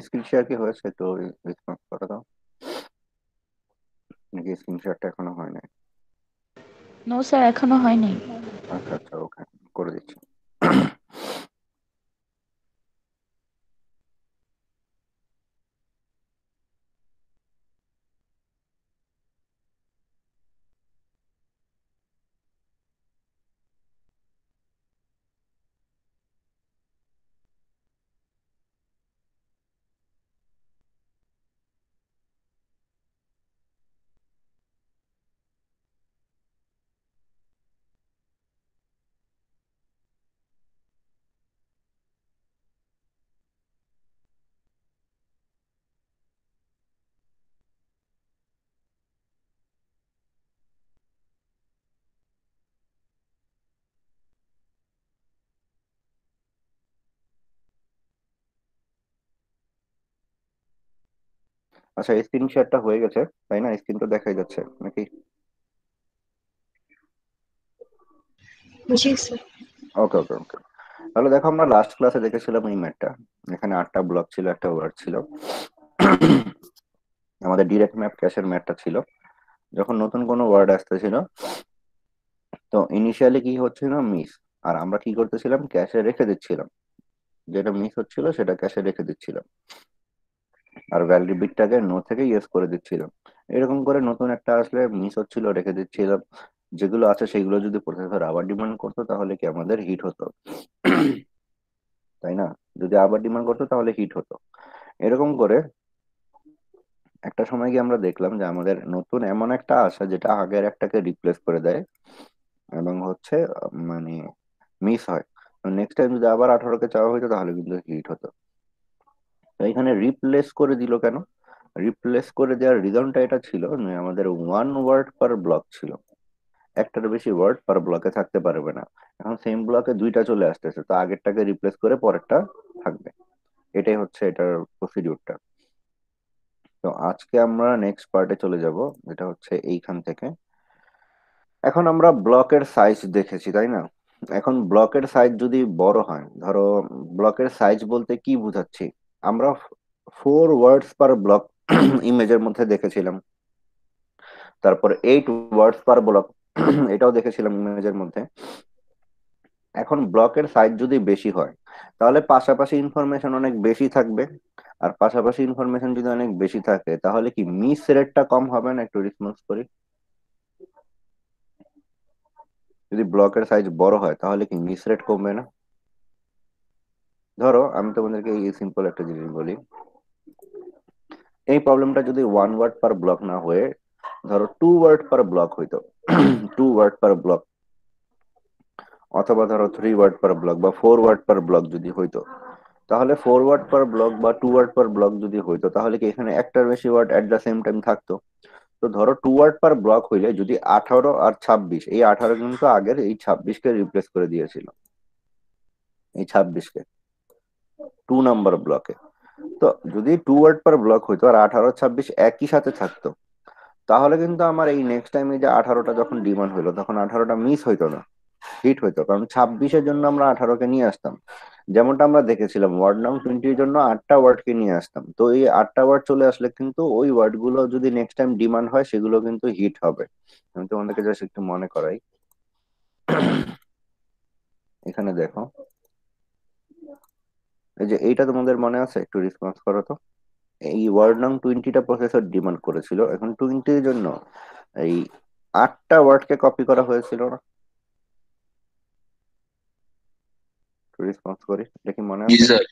Screen share কি হয়েছে? একটু রেসপন্স করে দাও। নাকি স্ক্রিন শেয়ারটা এখনো হয় নাই? নো স্যার, এখনো হয়নি। আচ্ছা আচ্ছা, ওকে, করে দিচ্ছি। আচ্ছা, স্ক্রিন শেয়ারটা হয়ে গেছে, তাই না? স্ক্রিন তো দেখাই যাচ্ছে নাকি? জি স্যার। ওকে ওকে ওকে। তাহলে দেখো, আমরা লাস্ট ক্লাসে দেখেছিলাম এই ম্যাথটা। এখানে 8টা ব্লক ছিল, একটা ওয়ার্ড ছিল। আমাদের ডিরেক্ট ম্যাপ ক্যাশের ম্যাথটা ছিল। যখন নতুন কোনো ওয়ার্ড আসতেছিল, তো ইনিশিয়ালি কি হচ্ছিল, মিস। আর আমরা কি করতেছিলাম, ক্যাশে রেখে দিচ্ছিলাম। যেটা মিস হচ্ছিল সেটা ক্যাশে রেখে দিচ্ছিলাম। আর ভ্যালিড বিটটাকে নো থেকে ইয়েস করে দিচ্ছিলাম। এরকম করে নতুন একটা আসলে মিস হচ্ছিল, রেখে দিচ্ছিলাম। যেগুলো আছে সেগুলো যদি প্রসেসর আবার ডিমান্ড করতো তাহলে কি আমাদের হিট হতো? তাই না? যদি আবার ডিমান্ড করতো তাহলে হিট হতো। এরকম করে একটা সময় গিয়ে আমরা দেখলাম যে আমাদের নতুন এমন একটা আসে যেটা আগের একটাকে রিপ্লেস করে দেয়, এবং হচ্ছে মানে মিস হয়। নেক্সট টাইম যদি আবার 18কে চাওয়া হতো তাহলে কিন্তু হিট হতো। তো এখানে রিপ্লেস করে দিল কেন? রিপ্লেস করে দেওয়ার রিজনটা এটা ছিল যে আমাদের ওয়ান ওয়ার্ড পার ব্লক ছিল। একটার বেশি ওয়ার্ড পার ব্লকে থাকতে পারবে না। এখন সেম ব্লকে দুইটা চলে আসতেছে, তো আগেরটাকে রিপ্লেস করে পরেরটা থাকবে। এটাই হচ্ছে এটার প্রসিডিউরটা। তো আজকে আমরা নেক্সট পার্টে চলে যাব, যেটা হচ্ছে এইখান থেকে। এখন আমরা ব্লকের সাইজ দেখেছি, তাই না? এখন ব্লকের সাইজ যদি বড় হয়, ধরো, ব্লকের সাইজ বলতে কি বুঝাচ্ছি, আমরা 4 ওয়ার্ডস পার ব্লক ইমেজের মধ্যে দেখেছিলাম। তারপর 8 ওয়ার্ডস পার ব্লক এটাও দেখেছিলাম ইমেজের মধ্যে। এখন ব্লকের সাইজ যদি বেশি হয়, তাহলে পাশাপাশি ইনফরমেশন অনেক বেশি থাকবে। আর পাশাপাশি ইনফরমেশন যদি অনেক বেশি থাকে তাহলে কি মিস রেটটা কম হবে না? একটু রেসপন্স করি। যদি ব্লকের সাইজ বড় হয় তাহলে কি মিস রেট কমবে না? ধরো আমি তোমাদেরকে এই সিম্পল একটা জিনিস বলি। এই প্রবলেমটা যদি 1 ওয়ার্ড পার ব্লক না হয়ে ধরো 2 ওয়ার্ড পার ব্লক হইতো, 2 ওয়ার্ড পার ব্লক, অথবা ধরো 3 ওয়ার্ড পার ব্লক বা 4 ওয়ার্ড পার ব্লক যদি হইতো, তাহলে 4 ওয়ার্ড পার ব্লক বা 2 ওয়ার্ড পার ব্লক যদি হইতো তাহলে কি এখানে একটার বেশি word at the same time থাকতো? তো ধরো 2 ওয়ার্ড পার ব্লক হইলে যদি 18 আর 26, এই 18 কিন্তু আগের এই 26কে রিপ্লেস করে দিয়েছিল, এই 26কে 2 নাম্বার ব্লকে। তো যদি 2 ওয়ার্ড পার ব্লক হইতো আর 18 26 একই সাথে থাকতো, তাহলে কিন্তু আমার এই নেক্সট টাইমে যে 18টা যখন ডিমান্ড হইলো তখন 18টা মিস হইতো না, হিট হইতো। কারণ 26-এর জন্য আমরা 18কে নিয়ে আসতাম। যেমনটা আমরা দেখেছিলাম ওয়ার্ড নাম 20-র জন্য 8টা ওয়ার্ডকে নিয়ে আসতাম, তো এই 8টা ওয়ার্ড চলে আসলে কিন্তু ওই ওয়ার্ড গুলো যদি নেক্সট টাইম ডিমান্ড হয় সেগুলো কিন্তু হিট হবে। আমি তোমাদেরকে জাস্ট একটু মনে করাই। এখানে দেখো, এই যে এইটা তোমাদের মনে আছে? একটু রেসপন্স করো তো। এই ওয়ার্ড নাম 20টা প্রসেসর ডিমান্ড করেছিল, এখন 20-র জন্য এই 8টা ওয়ার্ডকে কপি করা হয়েছিল না? রেসপন্স করি, এটা কি মনে জি আছে? স্যার।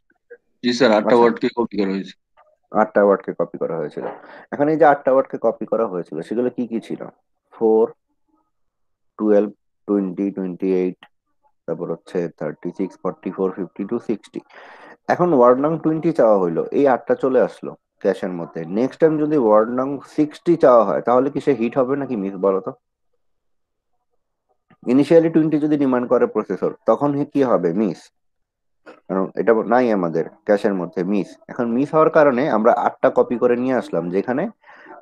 জি স্যার, 8টা আচ্ছা, ওয়ার্ডকে কপি করা হয়েছে। 8টা ওয়ার্ডকে কপি করা হয়েছিল। এখন এই যে 8টা ওয়ার্ডকে কপি করা হয়েছিল সেগুলো কি কি ছিল? 4, 12, 20, 28, তারপর হচ্ছে 36, 44, 52, 60। এখন ওয়ার্ড নং 20 চাওয়া হইলো, এই 8টা চলে আসলো ক্যাশের মধ্যে। নেক্সট টাইম যদি ওয়ার্ড নং 60 চাওয়া হয় তাহলে কি সে হিট হবে নাকি মিস, বলো তো? ইনিশিয়ালি 20 যদি ডিমান্ড করে প্রসেসর, তখন কি হবে? মিস। কারণ এটা নাই আমাদের ক্যাশের মধ্যে, মিস। এখন মিস হওয়ার কারণে আমরা 8টা কপি করে নিয়ে আসলাম, যেখানে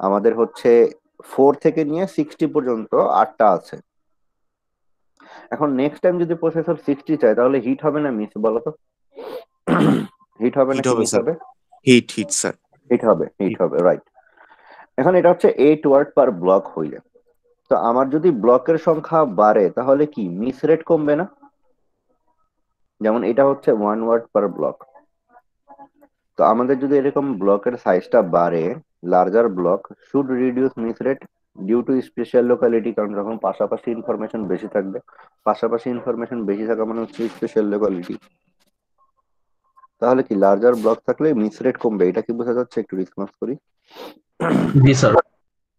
আমাদের হচ্ছে 4 থেকে নিয়ে 60 পর্যন্ত 8টা আছে। এখন নেক্সট টাইম যদি প্রসেসর 60 চায় তাহলে হিট হবে না মিস বলো তো? হিট হবে হিট নাকি হবে মিস স্যার, হবে? Hit hit sir. হিট হবে, হিট হিট। হবে, রাইট। এখন এটা হচ্ছে 8 ওয়াট পার ব্লক হইলে, তো আমার যদি ব্লকের সংখ্যা বাড়ে তাহলে কি মিস রেট কমবে না? যেমন এটা হচ্ছে 1 ওয়াট পার ব্লক, তো আমাদের যদি এরকম ব্লকের সাইজটা বাড়ে, larger block should reduce miss rate due to spatial locality, কারণ যখন পাশাপাশি ইনফরমেশন বেশি থাকবে, পাশাপাশি ইনফরমেশন বেশি থাকা মানে হচ্ছে স্পেশাল লোকালিটি, তাহলে কি লার্জার ব্লক থাকলে মিস রেট কমবে, এটা কি বোঝা যাচ্ছে? একটু রেসপন্স করি। জি স্যার।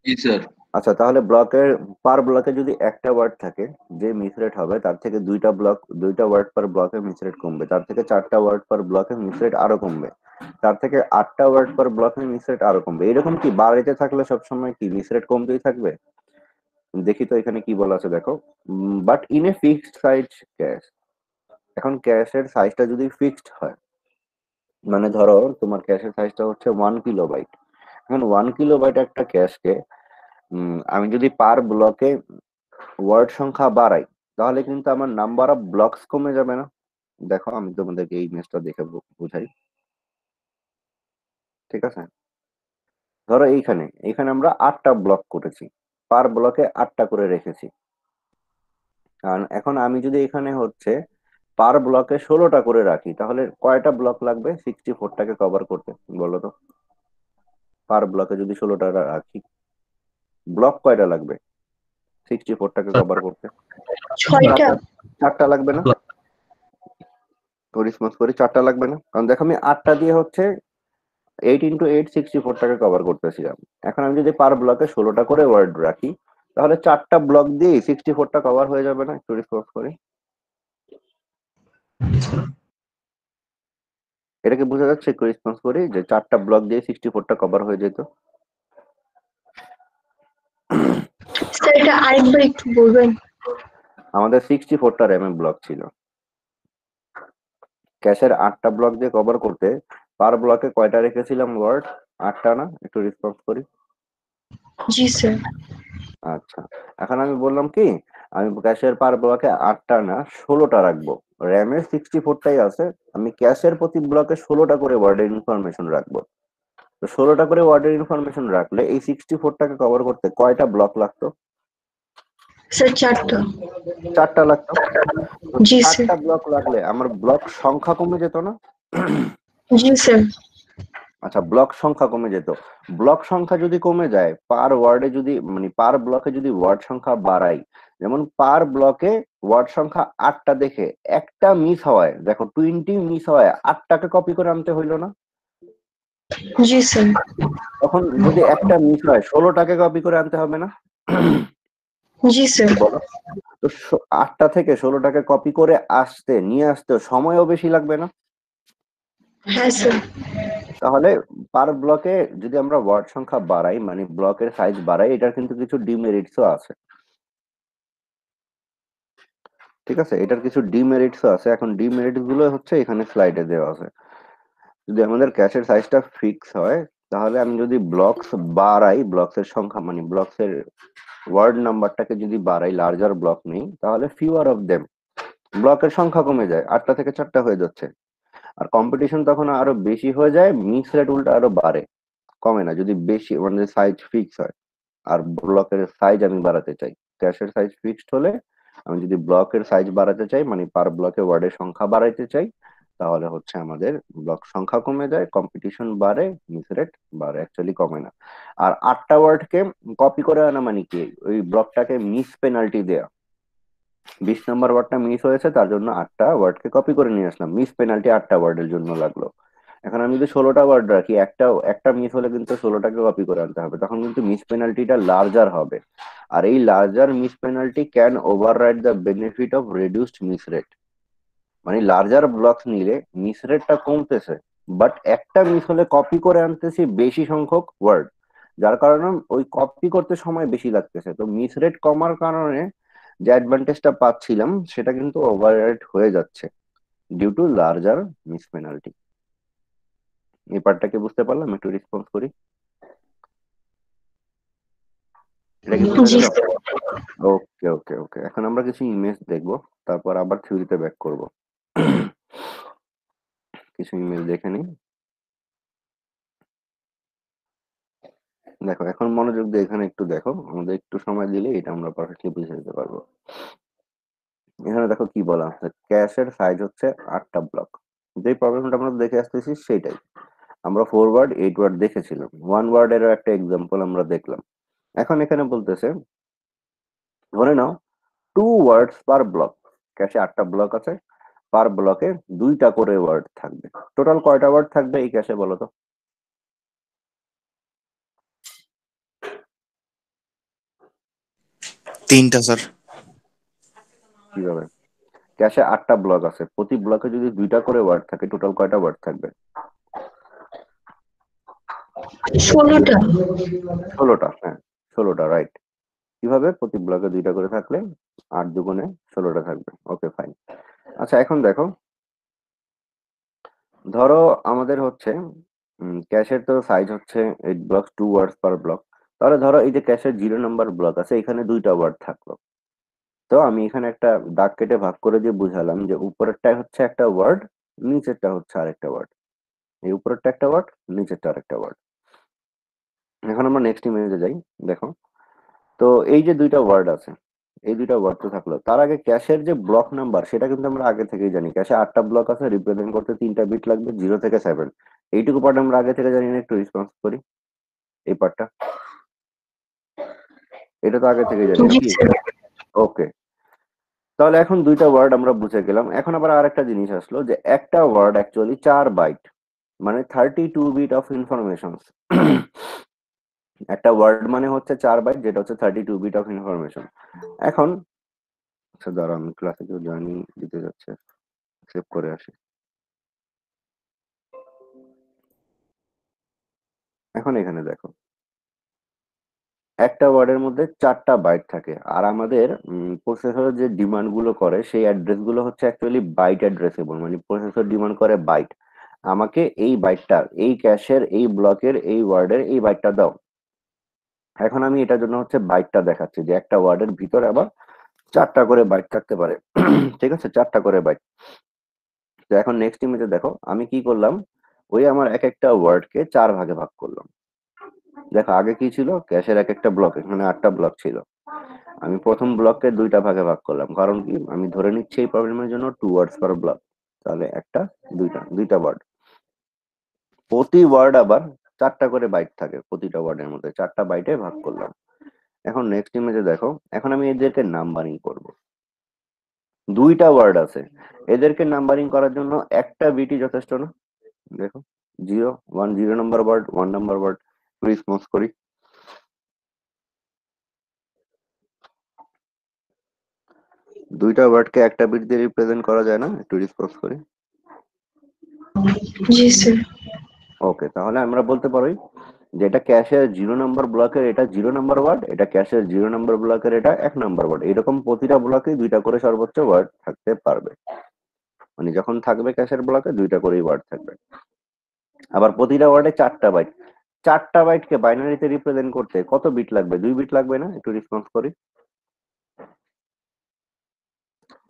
জি স্যার। আচ্ছা, তাহলে ব্লকের পার ব্লকে যদি একটা ওয়ার্ড থাকে, যে মিস রেট হবে তার থেকে দুইটা ওয়ার্ড পার ব্লকে মিস রেট কমবে, তার থেকে 4টা ওয়ার্ড পার ব্লকে মিস রেট আরো কমবে, তার থেকে 8টা ওয়ার্ড পার ব্লকে মিস রেট আরো কমবে। এরকম কি বাড়িতে থাকলে সবসময় কি মিস রেট কমতেই থাকবে? দেখি তো এখানে কি বলা আছে, দেখো। But in a fixed size cash, এখন ক্যাশের সাইজটা যদি ফিক্সড হয়, মানে ধরো তোমার ক্যাশের সাইজটা হচ্ছে 1 কিলোবাইট, এখন 1 কিলোবাইট একটা ক্যাশকে আমি যদি পার ব্লকে ওয়ার্ড সংখ্যা বাড়াই, তাহলে কিন্তু আমার নাম্বার অফ ব্লকস কমে যাবে না? দেখো আমি তোমাদেরকে এই ইমেজটা দেখে বুঝাই, ঠিক আছে? ধরো এইখানে এইখানে আমরা 8টা ব্লক করেছি, পার ব্লকে 8টা করে রেখেছি, কারণ এখন আমি যদি এখানে হচ্ছে পার ব্লকে 16টা করে রাখি, তাহলে কয়টা ব্লক লাগবে 64টাকে কভার করতে বলো তো? পার ব্লকে যদি 16টা রাখি, ব্লক কয়টা লাগবে 64টাকে কভার করতে? 6টা। 4টা লাগবে না? তো রেসপন্স করি, 4টা লাগবে না? কারণ দেখো আমি 8টা দিয়ে হচ্ছে 8 × 8 64টাকে কভার করতেছিলাম। এখন আমি যদি পার ব্লকে 16টা করে ওয়ার্ড রাখি, তাহলে 4টা ব্লক দিয়ে 64টা কভার হয়ে যাবে না? একটু রেসপন্স করি। এটাকে বোঝা যাচ্ছে? একটু রেসপন্স করি যে 4টা ব্লক দিয়ে 64টা কভার হয়ে যেত। স্যার এটা আরেকবার একটু বলবেন? আমাদের 64টা র্যামের ব্লক ছিল, ক্যাশের 8টা ব্লক দিয়ে কভার করতে পার ব্লকে কয়টা রেখেছিলাম ওয়ার্ড? 8টা না? একটু রেসপন্স করি। জি স্যার। আচ্ছা, এখন আমি বললাম কি, আমি ক্যাশের পার ব্লকে 8টা না 16টা রাখবো, র্যামে 64টাই আছে, আমি ক্যাশের প্রতি ব্লকে 16টা করে ওয়ার্ডের ইনফরমেশন রাখবো। তো 16টা করে ওয়ার্ডের ইনফরমেশন রাখলে এই 64টাকে কভার করতে কয়টা ব্লক লাগতো? স্যার 4টা। 4টা লাগতো। তো জি স্যার। 4টা ব্লক লাগলে আমার ব্লক সংখ্যা কমে যেত না? জি স্যার। আচ্ছা, ব্লক সংখ্যা কমে যেত। ব্লক সংখ্যা যদি কমে যায়, পার ওয়ার্ডে যদি মানে পার ব্লকে যদি ওয়ার্ড সংখ্যা বাড়াই, যেমন পার ব্লকে ওয়ার্ড সংখ্যা 8টা দেখে একটা মিস হওয়ায়, দেখো 20 মিস হওয়ায় 8টাকে কপি করে আনতে হইলো না? জি স্যার। তখন যদি একটা মিস হয় 16টাকে কপি করে আনতে হবে না? জি স্যার। বলো তো, 8টা থেকে 16টাকে কপি করে নিয়ে আসতে সময়ও বেশি লাগবে না? হ্যাঁ স্যার। তাহলে পার ব্লকে যদি আমরা ওয়ার্ড সংখ্যা বাড়াই, মানে ব্লকের সাইজ বাড়াই, এটার কিন্তু কিছু ডিমেরিটসও আছে, ঠিক আছে? এটার কিছু ডিমেরিটসও আছে। এখন ডিমেরিটস গুলো হচ্ছে এখানে স্লাইডে দেওয়া আছে। যদি আমাদের ক্যাশের সাইজটা ফিক্স হয়, তাহলে আমি যদি ব্লকস বাড়াই, ব্লকসের সংখ্যা মানে ব্লকসের ওয়ার্ড নাম্বারটাকে যদি বাড়াই, লার্জার ব্লক নেই, তাহলে ফিউয়ার অফ দেম, ব্লকের সংখ্যা কমে যায়, 8টা থেকে 4টা হয়ে যাচ্ছে, আর কম্পিটিশন তখন আরো বেশি হয়ে যায়, মিক্স রেট উল্টা আরো বাড়ে, কমে না। যদি বেশি মানে সাইজ ফিক্স হয় আর ব্লকের সাইজ আমি বাড়াতে চাই, ক্যাশের সাইজ ফিক্সড হলে আমি যদি ব্লকের সাইজ বাড়াতে চাই, মানে পার ব্লকে ওয়ার্ডের সংখ্যা বাড়াইতে চাই, তাহলে হচ্ছে আমাদের ব্লক সংখ্যা কমে যায়, কম্পিটিশন বাড়ে, মিস রেট বাড়ে, অ্যাকচুয়ালি কমে না। আর 8টা ওয়ার্ডকে কপি করে আনা মানে কি, ওই ব্লকটাকে মিস পেনাল্টি দেয়া, 20 নম্বর ওয়ার্ডটা মিস হয়েছে তার জন্য 8টা ওয়ার্ডকে কপি করে নিয়ে আসলাম, মিস পেনাল্টি 8টা ওয়ার্ডের জন্য লাগলো। এখন আমি যদি 16টা ওয়ার্ড রাখি, একটা মিস হলে কিন্তু 16টাকে কপি করে আনতে হবে, তখন কিন্তু মিস পেনাল্টিটা লার্জার হবে। আর এই larger miss penalty can override the benefit of reduced miss rate, মানে লার্জার ব্লকস নিলে মিস রেটটা কমতেছে, বাট একটা মিস হলে কপি করে আনতেছি বেশি সংখ্যক ওয়ার্ড, যার কারণে ওই কপি করতে সময় বেশি লাগতেছে। তো মিস রেট কমার কারণে যে অ্যাডভান্টেজটা পাচ্ছিলাম সেটা কিন্তু ওভাররাইড হয়ে যাচ্ছে due to larger miss penalty. এই পার্টটাকে বুঝতে পারলাম? একটু রেসপন্স করি। এটা কি বোঝা জি গেল? স্যার। ওকে ওকে ওকে, এখন আমরা কিছু ইমেজ দেখবো, তারপর আবার থিওরিতে ব্যাক করব। কিছু ইমেজ দেখে নিই। দেখো, এখন মনোযোগ দিয়ে এখানে একটু দেখো, আমাদের একটু সময় দিলে এটা আমরা পারফেক্টলি বুঝে যেতে পারবো। এখানে দেখো কি বলা আছে, ক্যাশের সাইজ হচ্ছে 8টা ব্লক। যে প্রবলেমটা আমরা দেখে আসতেছি সেটাই, আমরা 4 ওয়ার্ড 8 ওয়ার্ড দেখেছিলাম, 1 ওয়ার্ডেরও একটা এক্সাম্পল আমরা দেখলাম। এখন এখানে বলতেছে, ধরে নাও 2 ওয়ার্ডস পার ব্লক। ক্যাশে 8টা ব্লক আছে, পার ব্লকে 2টা করে ওয়ার্ড থাকবে। টোটাল কয়টা ওয়ার্ড থাকবে এই ক্যাশে বলো তো? তিনটা স্যার। কিভাবে? ক্যাশে 8টা ব্লক আছে, প্রতি ব্লকে যদি 2টা করে ওয়ার্ড থাকে, টোটাল কয়টা ওয়ার্ড থাকবে? 16টা। 16টা, হ্যাঁ 16টা, রাইট। কিভাবে? প্রতি ব্লকে 2টা করে থাকলে 8 দুগুণে 16টা থাকবে। Okay fine. আচ্ছা এখন দেখো, ধরো আমাদের হচ্ছে ক্যাশের তো সাইজ হচ্ছে 8 ব্লক, 2 ওয়ার্ডস পার ব্লক। তাহলে ধরো এই যে ক্যাশের 0 নাম্বার ব্লক আছে, এখানে 2টা ওয়ার্ড থাকলো। তো আমি এখানে একটা দাগ কেটে ভাগ করে দিয়ে বুঝালাম যে উপরেরটা হচ্ছে একটা ওয়ার্ড, নিচেরটা হচ্ছে আরেকটা ওয়ার্ড। এই উপরেরটা একটা ওয়ার্ড, নিচেরটা আরেকটা ওয়ার্ড। এখন আমরা নেক্সট ইমেজে যাই। দেখো, তো এই যে 2টা ওয়ার্ড আছে, এই 2টা ওয়ার্ড তো থাকলো, তার আগে ক্যাশের যে ব্লক নাম্বার সেটা কিন্তু আমরা আগে থেকেই জানি। ক্যাশে 8টা ব্লক আছে, রিপ্রেজেন্ট করতে 3টা বিট লাগবে, 0 থেকে 7। এইটুকু পার্ট আমরা আগে থেকে জানি না, একটু রেসপন্স করি এই পার্টটা। এটা তো আগে থেকে জানি জি নাকি? স্যার। ওকে, তাহলে এখন 2টা ওয়ার্ড আমরা বুঝে গেলাম। এখন আবার আরেকটা জিনিস আসলো, যে একটা ওয়ার্ড অ্যাকচুয়ালি 4 বাইট, মানে 32 বিট অফ ইনফরমেশন। একটা ওয়ার্ড মানে হচ্ছে 4 বাইট, যেটা হচ্ছে 32 বিট অফ ইনফরমেশন। এখন আচ্ছা দাঁড়া, আমি ক্লাসে কেউ জয়েনিং দিতে যাচ্ছে, সেভ করে আসি। এখন এখানে দেখো, একটা ওয়ার্ডের মধ্যে 4টা বাইট থাকে, আর আমাদের প্রসেসর যে ডিমান্ড গুলো করে সেই অ্যাড্রেস গুলো হচ্ছে অ্যাকচুয়ালি বাইট অ্যাড্রেসেবল, মানে প্রসেসর ডিমান্ড করে বাইট। আমাকে এই বাইটটা, এই ক্যাশের এই ব্লকের এই ওয়ার্ডের এই বাইটটা দাও। এখন আমি এটার জন্য হচ্ছে বাইটটা দেখাচ্ছি, যে একটা ওয়ার্ডের ভিতরে আবার 4টা করে বাইট থাকতে পারে। ঠিক আছে, 4টা করে বাইট। তো এখন নেক্সট ইমেজে দেখো আমি কি করলাম, ওই আমার এক একটা ওয়ার্ডকে 4 ভাগে ভাগ করলাম। দেখো আগে কি ছিল, ক্যাশের এক একটা ব্লক, এখানে 8টা ব্লক ছিল। আমি প্রথম ব্লককে 2টা ভাগে ভাগ করলাম, কারণ কি আমি ধরে নিচ্ছি এই প্রবলেমের জন্য 2 ওয়ার্ডস পার ব্লক। তাহলে একটা, দুইটা ওয়ার্ড, প্রতি ওয়ার্ড আবার 4টা করে বাইট থাকে, প্রতিটা ওয়ার্ডের মধ্যে 4টা বাইটে ভাগ করলাম। এখন নেক্সট ইমেজে দেখো, এখন আমি এদেরকে নাম্বারিং করব। 2টা ওয়ার্ড আছে, এদেরকে নাম্বারিং করার জন্য একটা বিটই যথেষ্ট না? দেখো, 0 1, 0 number ward, 1 number ward. Response করি। 2টা ওয়ার্ডকে একটা বিট দিয়ে রিপ্রেজেন্ট করা যায় না? একটু রেসপন্স করি। জি স্যার। ওকে, তাহলে আমরা বলতে পারি যে এটা ক্যাশের 0 নাম্বার ব্লকের এটা 0 নাম্বার ওয়ার্ড, এটা ক্যাশের 0 নাম্বার ব্লকের এটা 1 নাম্বার ওয়ার্ড। এরকম প্রতিটা ব্লকে 2টা করে সর্বোচ্চ ওয়ার্ড থাকতে পারবে, মানে যখন থাকবে ক্যাশের ব্লকে 2টা করেই ওয়ার্ড থাকবে। আবার প্রতিটা ওয়ার্ডে 4টা বাইট। 4টা বাইটকে বাইনারিতে রিপ্রেজেন্ট করতে কত বিট লাগবে? 2 বিট লাগবে না? একটু রেসপন্স করি।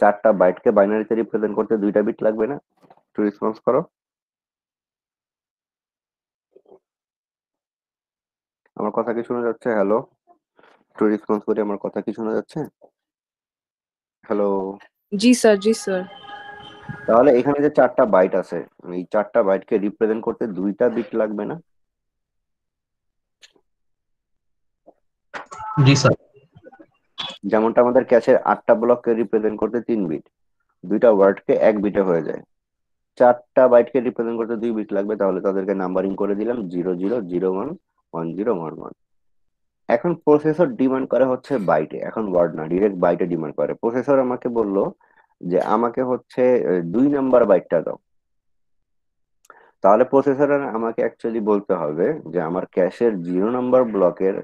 4টা বাইটকে বাইনারিতে রিপ্রেজেন্ট করতে 2টা বিট লাগবে না? একটু রেসপন্স করো। আমার কথা কি শোনা যাচ্ছে? হ্যালো, একটু রেসপন্স করি, আমার কথা কি শোনা যাচ্ছে? হ্যালো। जी सर जी सर। তাহলে এখানে যে 4টা বাইট আছে, এই 4টা বাইটকে রিপ্রেজেন্ট করতে 2টা বিট লাগবে না? जी सर। যেমনটা আমাদের ক্যাশের 8টা ব্লককে রিপ্রেজেন্ট করতে 3 বিট, 2টা ওয়ার্ডকে 1 বিটে হয়ে যায়। 4টা বাইটকে রিপ্রেজেন্ট করতে 2 বিট লাগবে, তাহলে তাদেরকে নাম্বারিং করে দিলাম 0001 1011। এখন প্রসেসর ডিমান্ড করে হচ্ছে বাইটে, এখন ওয়ার্ড না, ডিরেক্ট বাইটে ডিমান্ড করে। প্রসেসর আমাকে বললো যে আমাকে হচ্ছে 2 নাম্বার বাইটটা দাও। তাহলে প্রসেসর আমাকে অ্যাকচুয়ালি বলতে হবে যে আমার ক্যাশের 0 নাম্বার ব্লকের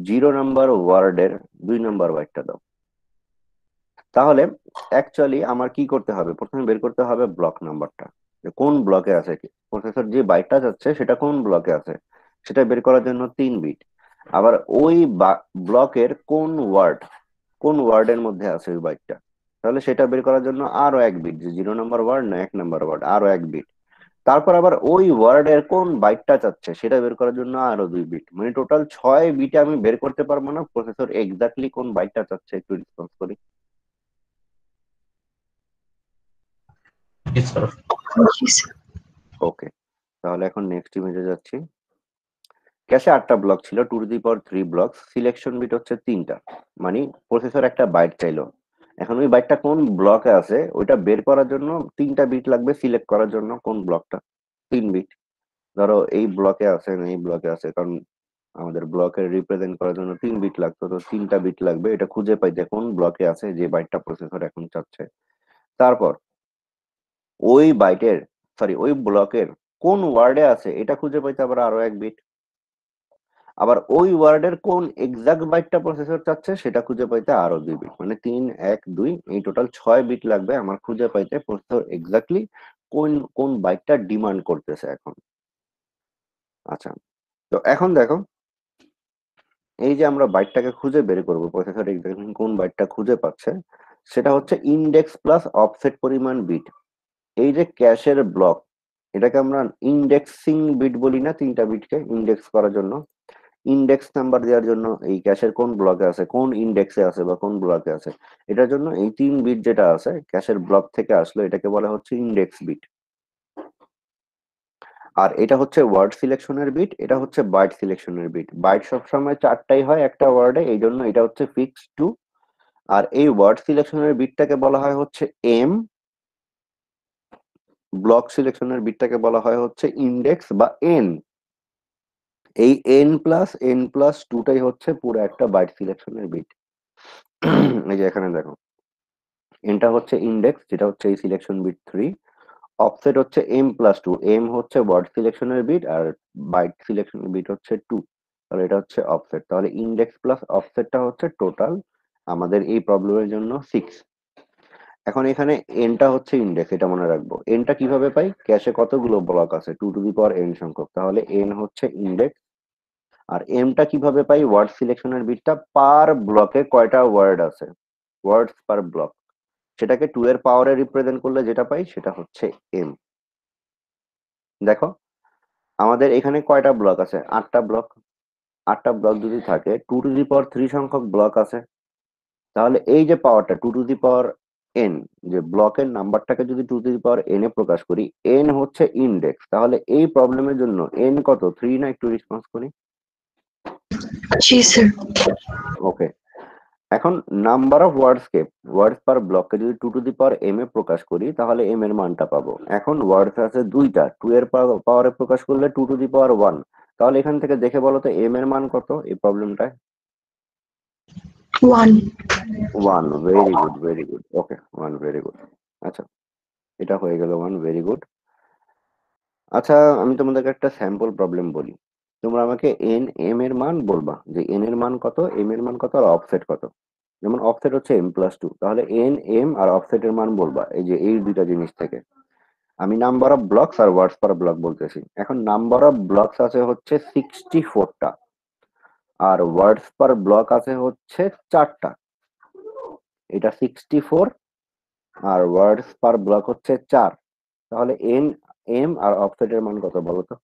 0 নাম্বার ওয়ার্ডের 2 নাম্বার বাইটটা দাও। তাহলে অ্যাকচুয়ালি আমার কি করতে হবে, প্রথমে বের করতে হবে ব্লক নাম্বারটা, যে কোন ব্লকে আছে, কি প্রসেসর যে বাইটটা যাচ্ছে সেটা কোন ব্লকে আছে, সেটা বের করার জন্য 3 বিট। আবার ওই ব্লকের কোন ওয়ার্ডের মধ্যে আছে ওই বাইটটা, তাহলে সেটা বের করার জন্য আরো এক বিট, যে 0 নম্বর ওয়ার্ড না 1 নম্বর ওয়ার্ড, আরো এক বিট। তারপর আবার ওই ওয়ার্ডের কোন বাইটটা চাচ্ছে সেটা বের করার জন্য আরো 2 বিট, মানে টোটাল 6 বিটে আমি বের করতে পারবো না প্রসেসর এক্স্যাক্টলি কোন বাইটটা চাচ্ছে। একটু রেসপন্স করি। জি স্যার। জি স্যার। ওকে, তাহলে এখন নেক্সট ইমেজে যাচ্ছি। ক্যাশে 8টা ব্লক ছিল, 2 to the power 3 block, selection bit হচ্ছে 3টা, মানে প্রসেসর একটা বাইট চাইলো। এখন ওই বাইটটা কোন ব্লকে আছে ওইটা বের করার জন্য 3টা বিট লাগবে, সিলেক্ট করার জন্য কোন ব্লকটা, 3 বিট। ধরো এই ব্লকে আছে না এই ব্লকে আছে, কারণ আমাদের ব্লকের রিপ্রেজেন্ট করার জন্য 3 বিট লাগতো, তো 3টা বিট লাগবে এটা খুঁজে পাইতে কোন ব্লকে আছে যে বাইটটা প্রসেসর এখন চাচ্ছে। তারপর ওই বাইটের, সরি ওই ব্লকের কোন ওয়ার্ডে আছে এটা খুঁজে পাইতে আবার আরো 1 বিট। আবার ওই ওয়ার্ডের কোন এক্সাক্ট বাইটটা প্রসেসর চাচ্ছে সেটা খুঁজে পাইতে আরো 2 বিট, মানে 3 1 2, এই টোটাল 6 বিট লাগবে আমার খুঁজে পাইতে প্রসেসর এক্স্যাক্টলি কোন কোন বাইটটা ডিমান্ড করতেছে এখন। আচ্ছা, তো এখন দেখো, এই যে আমরা বাইটটাকে খুঁজে বের করবো প্রসেসর এক্স্যাক্টলি কোন বাইটটা খুঁজে পাচ্ছে, সেটা হচ্ছে ইন্ডেক্স প্লাস অফসেট পরিমাণ বিট। এই যে ক্যাশের ব্লক, এটাকে আমরা ইন্ডেক্সিং বিট বলি না, 3টা বিটকে ইন্ডেক্স করার জন্য, ইন্ডেক্স নাম্বার দেওয়ার জন্য এই ক্যাশের কোন ব্লকে আছে, কোন ইন্ডেক্সে আছে বা কোন ব্লকে আছে, এটার জন্য এই 3 বিট যেটা আছে ক্যাশের ব্লক থেকে আসলো এটাকে বলা হচ্ছে ইন্ডেক্স বিট। আর এটা হচ্ছে ওয়ার্ড সিলেকশনের বিট, এটা হচ্ছে বাইট সিলেকশনের বিট। বাইট সবসময় 4টাই হয় একটা ওয়ার্ডে, এই জন্য এটা হচ্ছে ফিক্সড 2। আর এই ওয়ার্ড সিলেকশনের বিটটাকে বলা হয় হচ্ছে এম, ব্লক সিলেকশনের বিটটাকে বলা হয় হচ্ছে ইন্ডেক্স বা এন। এই n+n+2টাই হচ্ছে পুরো একটা বাইট সিলেকশনের বিট। এই যে এখানে দেখো, এনটা হচ্ছে ইন্ডেক্স যেটা হচ্ছে এই সিলেকশন বিট 3, অফসেট হচ্ছে m+2, এম হচ্ছে ওয়ার্ড সিলেকশনের বিট আর বাইট সিলেকশনের বিট হচ্ছে 2, তাহলে এটা হচ্ছে অফসেট। তাহলে ইন্ডেক্স প্লাস অফসেটটা হচ্ছে টোটাল আমাদের এই প্রবলেমের জন্য 6। এখন এখানে এনটা হচ্ছে ইন্ডেক্স, এটা মনে রাখবো। এনটা কিভাবে পাই, ক্যাশে কতগুলো ব্লক আছে 2 টু দি পাওয়ার n সংখ্যক, তাহলে এন হচ্ছে ইন্ডেক্স। আর এমটা কিভাবে পাই, ওয়ার্ড সিলেকশনের বিটটা পার ব্লকে কয়টা ওয়ার্ড আছে, ওয়ার্ডস পার ব্লক, সেটাকে 2 এর পাওয়ারে রিপ্রেজেন্ট করলে যেটা পাই সেটা হচ্ছে এম। দেখো আমাদের এখানে কয়টা ব্লক আছে, 8টা ব্লক। 8টা ব্লক যদি থাকে, 2 টু দি পাওয়ার 3 সংখ্যক ব্লক আছে, তাহলে এই যে পাওয়ারটা 2 টু দি পাওয়ার n, যে ব্লকের নাম্বারটাকে যদি 2 টু দি পাওয়ার n এ প্রকাশ করি, n হচ্ছে ইন্ডেক্স, তাহলে এই প্রবলেমের জন্য n কত, 3 না? একটু রেসপন্স করি। জি স্যার। ওকে, এখন নাম্বার অফ ওয়ার্ডসকে, ওয়ার্ডস পার ব্লককে যদি 2 টু দি পাওয়ার m এ প্রকাশ করি তাহলে m এর মানটা পাবো। এখন ওয়ার্ডস আছে 2টা, 2 এর পাওয়ারে প্রকাশ করলে 2 টু দি পাওয়ার 1, তাহলে এখান থেকে দেখে বলো তো m এর মান কত এই প্রবলেমটায়? 1। 1, ভেরি গুড ভেরি গুড, ওকে 1, ভেরি গুড। আচ্ছা, এটা হয়ে গেল 1, ভেরি গুড। আচ্ছা, আমি তোমাদেরকে একটা স্যাম্পল প্রবলেম বলি, তোমরা আমাকে m এর মান বলবা, যে n এর মান কত, m এর মান কত আর অফসেট কত। যেমন অফসেট হচ্ছে m+2, তাহলে m আর অফসেটের মান বলবা এই যে এই দুইটা জিনিস থেকে। আমি নাম্বার অফ ব্লকস আর ওয়ার্ডস পার ব্লক বলতেছি। এখন নাম্বার অফ ব্লকস আছে হচ্ছে 64টা, আর ওয়ার্ডস পার ব্লক আছে হচ্ছে 4টা। এটা 64 আর ওয়ার্ডস পার ব্লক হচ্ছে 4, তাহলে m আর অফসেটের মান কত বলো তো?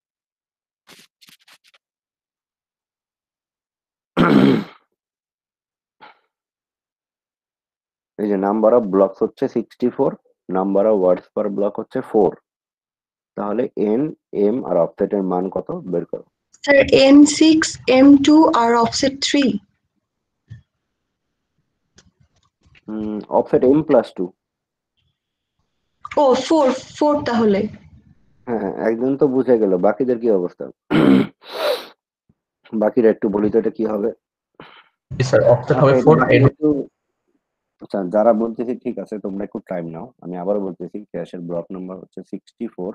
এই যে নাম্বার অফ ব্লকস হচ্ছে 64, number of words per block হচ্ছে 4, তাহলে m আর অফসেটের মান কত বের করো। স্যার n6 m2 আর অফসেট 3। Offset m+2। ও 4 4 তাহলে। হ্যাঁ হ্যাঁ, একজন তো বুঝে গেল, বাকিদের কি অবস্থা? বাকিরা একটু বলি তো এটা কি হবে। জি স্যার, অফসেট আচ্ছা, হবে এটা 4 যদি এন। একটু, আচ্ছা যারা বলতেছি ঠিক আছে তোমরা একটু টাইম নাও, আমি আবারও বলতেছি ক্যাশের ব্লক নাম্বার হচ্ছে 64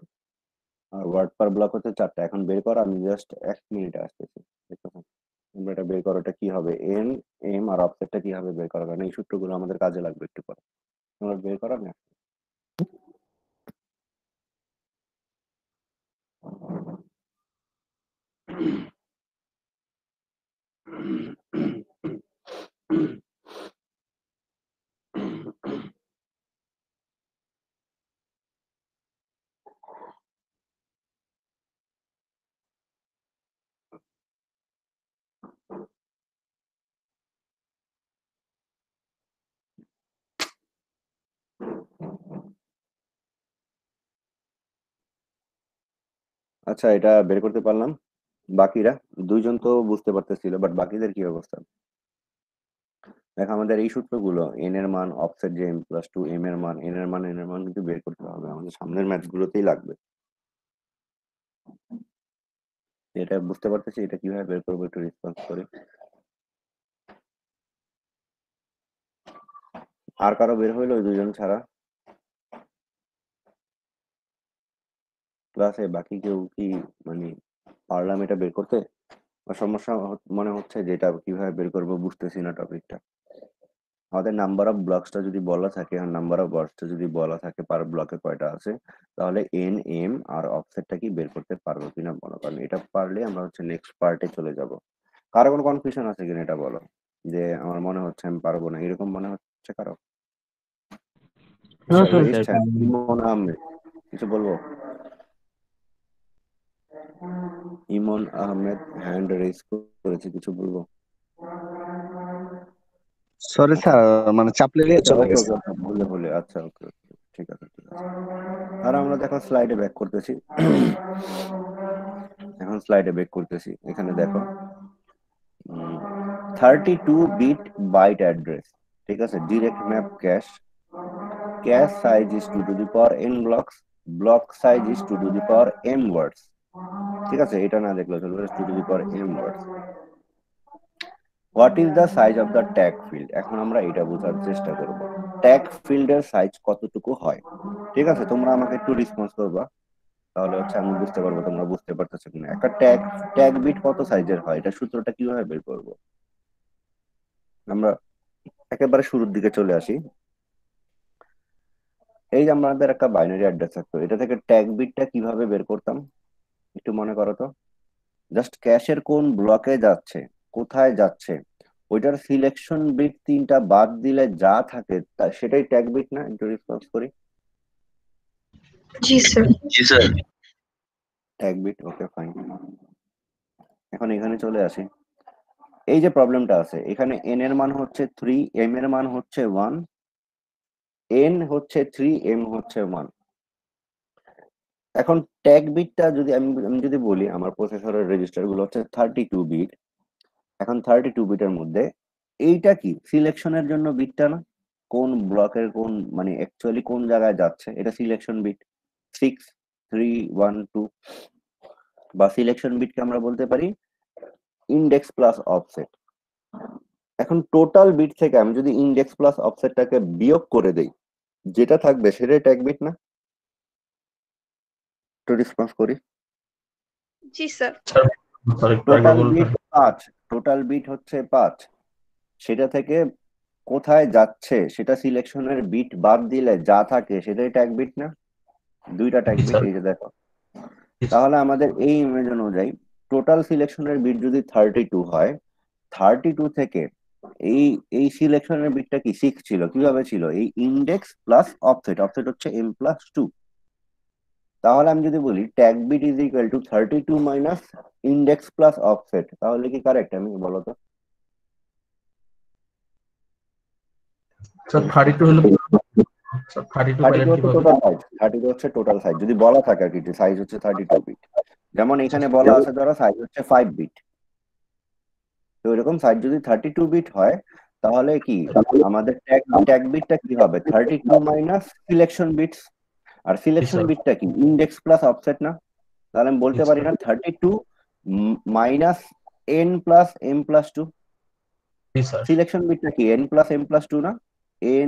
আর ওয়ার্ড পার ব্লক হচ্ছে 4টা। এখন বের করো, আমি জাস্ট 1 মিনিটে আসতেছি। দেখো তোমরা এটা বের করো, এটা কি হবে, m আর অফসেটটা কি হবে বের করো, কারণ এই সূত্রগুলো আমাদের কাজে লাগবে একটু পরে। তোমরা বের করো না। আচ্ছা, এটা বের করতে পারলাম। বাকিরা দুইজন তো বুঝতে পারতেছিল, বাট বাকিদের কি অবস্থা? দেখো, আমাদের এই সূত্রগুলো এন এর মান, অফসেট যে m+2, এম এর মান, এন এর মান কিন্তু বের করতে হবে, আমাদের সামনের ম্যাথ গুলোতেই লাগবে। এটা বুঝতে পারতেছি, এটা কিভাবে বের করবো একটু রেসপন্স করে। আর কারো বের হইলো ওই দুজন ছাড়া ক্লাসে? বাকি কেউ কি মানে পারলাম এটা বের করতে? বা সমস্যা মনে হচ্ছে যে এটা কিভাবে বের করবো বুঝতেছি না টপিকটা। আমাদের নাম্বার অফ ব্লকসটা যদি বলা থাকে আর নাম্বার অফ ওয়ার্ডসটা যদি বলা থাকে পার ব্লকে কয়টা আছে, তাহলে এন, এম আর অফসেটটা কি বের করতে পারবো কিনা বলো, কারণ এটা পারলে আমরা হচ্ছে নেক্সট পার্টে চলে যাব। কারো কোনো কনফিউশন আছে কিনা এটা বলো, যে আমার মনে হচ্ছে আমি পারবো না, এরকম মনে হচ্ছে কারো? No, sir, Raised hand, ইমন আহমেদ, কিছু বলবো? ইমন আহমেদ হ্যান্ড রেজ করেছে, কিছু বলবো? সরি স্যার, মানে চাপ লেগে চলে ওকে গেছে। ওকে, বলে বলে, আচ্ছা ওকে ওকে, ঠিক আছে ঠিক আছে। আর আমরা দেখো স্লাইডে ব্যাক করতেছি। এখন স্লাইডে ব্যাক করতেছি, এখানে দেখো 32 বিট বাইট অ্যাড্রেস, ঠিক আছে, direct map cash, cash size is 2 to the power n blocks, block size is 2 to the power m ওয়ার্ডস, ঠিক আছে, এটা না দেখলে চলবে, 2 to the power m words. What is the size of the tag field? এখন আমরা এটা বোঝার চেষ্টা করব, ট্যাগ ফিল্ডের সাইজ কতটুকু হয়। ঠিক আছে, তোমরা আমাকে একটু রেসপন্স করবা, তাহলে হচ্ছে আমি বুঝতে পারবো তোমরা বুঝতে পারতেছো কিনা। একটা ট্যাগ ট্যাগ বিট কত সাইজের হয়, এটা সূত্রটা কিভাবে বের করব? আমরা একেবারে শুরুর দিকে চলে আসি। এই যে আমাদের একটা বাইনারি অ্যাড্রেস থাকতো, এটা থেকে ট্যাগ বিটটা কিভাবে বের করতাম একটু মনে করো তো। জাস্ট ক্যাশের কোন ব্লকে যাচ্ছে, কোথায় যাচ্ছে, ওইটার সিলেকশন বিট 3টা বাদ দিলে যা থাকে সেটাই ট্যাগ বিট না? একটু রেসপন্স করি। জি স্যার। জি sir. Tag bit, okay fine. এখন এখানে চলে আসি। এই যে প্রবলেমটা আছে, এখানে এন এর মান হচ্ছে 3, এম এর মান হচ্ছে 1, এন হচ্ছে 3, এম হচ্ছে 1। এখন ট্যাগ বিটটা যদি আমি যদি বলি, আমার প্রসেসরের রেজিস্টার গুলো হচ্ছে 32 বিট। এখন 32 বিটের মধ্যে এইটা কি সিলেকশনের জন্য বিটটা না? কোন ব্লকের কোন মানে অ্যাকচুয়ালি কোন জায়গায় যাচ্ছে, এটা সিলেকশন বিট 6, 3, 1, 2। বা সিলেকশন বিটকে আমরা বলতে পারি ইন্ডেক্স প্লাস অফসেট। এখন টোটাল বিট থেকে আমি যদি ইন্ডেক্স প্লাস অফসেটটাকে বিয়োগ করে দেই, যেটা থাকবে সেটাই ট্যাগ বিট না? তো রেসপন্স করি। জি sir. Sorry total bit 5, total bit হচ্ছে 5, সেটা থেকে কোথায় যাচ্ছে সেটা সিলেকশনের বিট বাদ দিলে যা থাকে সেটাই ট্যাগ বিট না? দুইটা ট্যাগ বিট, এই যে দেখো। তাহলে আমাদের এই ইমেজ অনুযায়ী টোটাল সিলেকশনের বিট যদি 32 হয়, 32 থেকে এই এই সিলেকশনের বিটটা কি 6 ছিল, কিভাবে ছিল? এই ইন্ডেক্স প্লাস অফসেট, অফসেট হচ্ছে m+2। তাহলে আমি যদি বলি tag bit is equal to 32 minus index plus offset, তাহলে কি কারেক্ট? আমি বলো তো। স্যার 32 হলো স্যার 32 পাইলেন 32 হচ্ছে কিভাবে? টোটাল সাইজ, 32 হচ্ছে টোটাল সাইজ, যদি বলা থাকে আর কি সাইজ হচ্ছে 32 বিট। যেমন এখানে বলা আছে ধরো সাইজ হচ্ছে 5 বিট, তো এরকম সাইজ যদি 32 বিট হয়, তাহলে কি আমাদের ট্যাগ বিটটা কি হবে? 32 মাইনাস সিলেকশন বিটস। আর সিলেকশন স্যার। বিটটা কি ইন্ডেক্স প্লাস অফসেট না? তাহলে আমি বলতে পারি না 32 মাইনাস n+m+2? জি স্যার। সিলেকশন বিটটা কি n+m+2 না?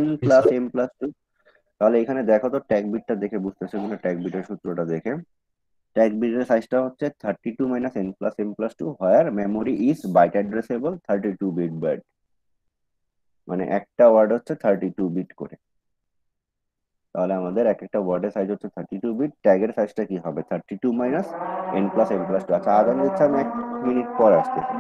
n+m+2। তাহলে এখানে দেখো তো ট্যাগ বিটটা দেখে বুঝতেছো কিনা, ট্যাগ বিটের সূত্রটা দেখে। ট্যাগ বিটের সাইজটা হচ্ছে 32 minus n+m+2, where memory is byte addressable 32 bit byte, মানে একটা ওয়ার্ড হচ্ছে 32 বিট করে। তাহলে আমাদের এক একটা ওয়ার্ডের সাইজ হচ্ছে 32 বিট, ট্যাগের সাইজটা কি হবে? 32 মাইনাস n+m+2। আচ্ছা, আদান দিচ্ছে, আমি 1 মিনিট পর আসতেছি।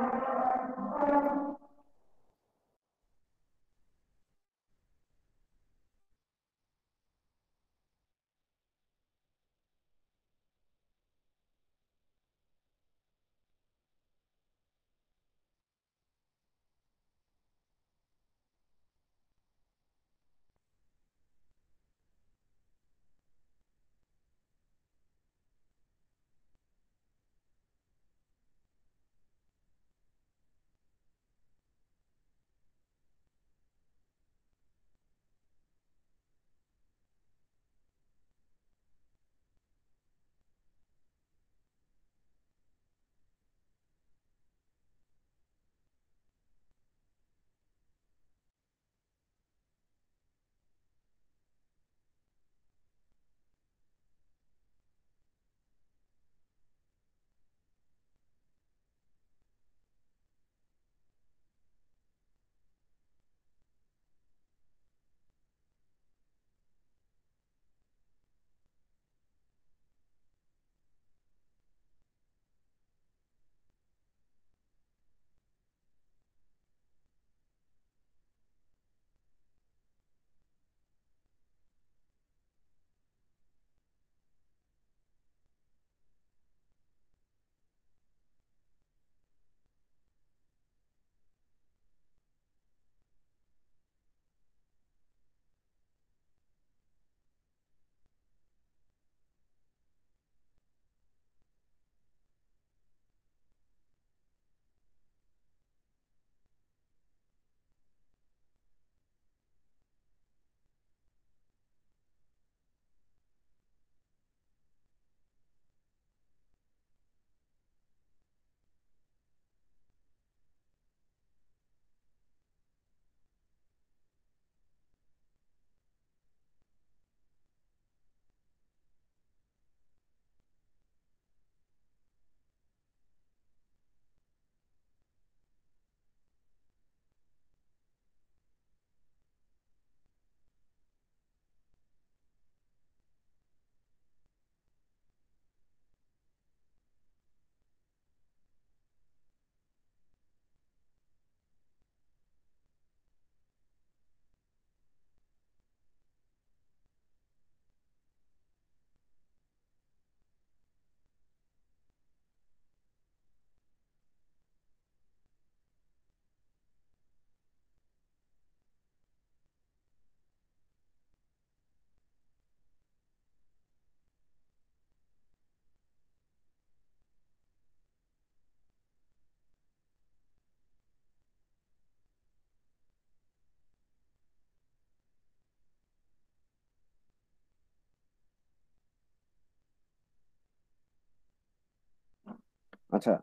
আচ্ছা,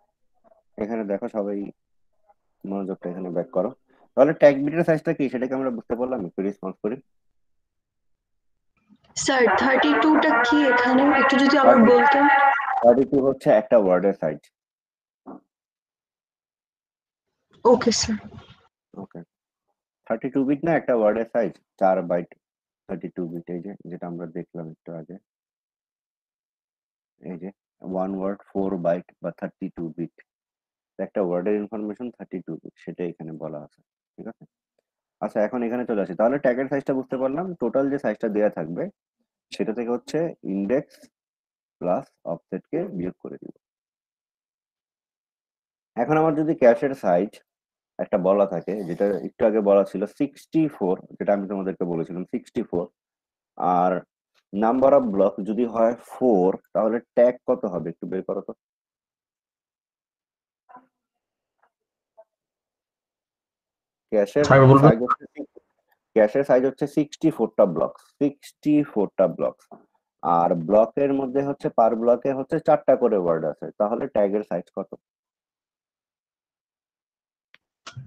এখানে দেখো সবাই মনোযোগটা এখানে ব্যাক করো। তাহলে ট্যাগ বিটের সাইজটা কি সেটাকে আমরা বুঝতে পারলাম, একটু রেসপন্স করি। স্যার 32টা কি এখানে একটু যদি আবার বলতেন। 32 হচ্ছে একটা ওয়ার্ডের size. Okay sir. Okay, 32 bit না একটা ওয়ার্ডের সাইজ, 4 বাইট 32 বিট, এই যে যেটা আমরা দেখলাম একটু আগে, এই যে ওয়ান ওয়ার্ড 4 বাইট বা 32 বিট, একটা ওয়ার্ডের ইনফরমেশন 32 বিট, সেটা এখানে বলা আছে। ঠিক আছে, আচ্ছা এখন এখানে চলে আসি। তাহলে ট্যাগের সাইজটা বুঝতে পারলাম, টোটাল যে সাইজটা দেওয়া থাকবে সেটা থেকে হচ্ছে ইন্ডেক্স প্লাস অফসেটকে বিয়োগ করে দিব। এখন আমার যদি ক্যাশের সাইজ একটা বলা থাকে, যেটা একটু আগে বলা ছিল 64, যেটা আমি তোমাদেরকে বলেছিলাম 64, আর নাম্বার অফ ব্লক যদি হয় 4, তাহলে ট্যাগ কত হবে একটু বের করো তো। ক্যাশের স্যার বলবেন। সাইজ হচ্ছে ক্যাশের সাইজ হচ্ছে 64টা ব্লক, 64টা ব্লক, আর ব্লকের মধ্যে হচ্ছে পার ব্লকে হচ্ছে 4টা করে ওয়ার্ড আছে, তাহলে ট্যাগের সাইজ কত?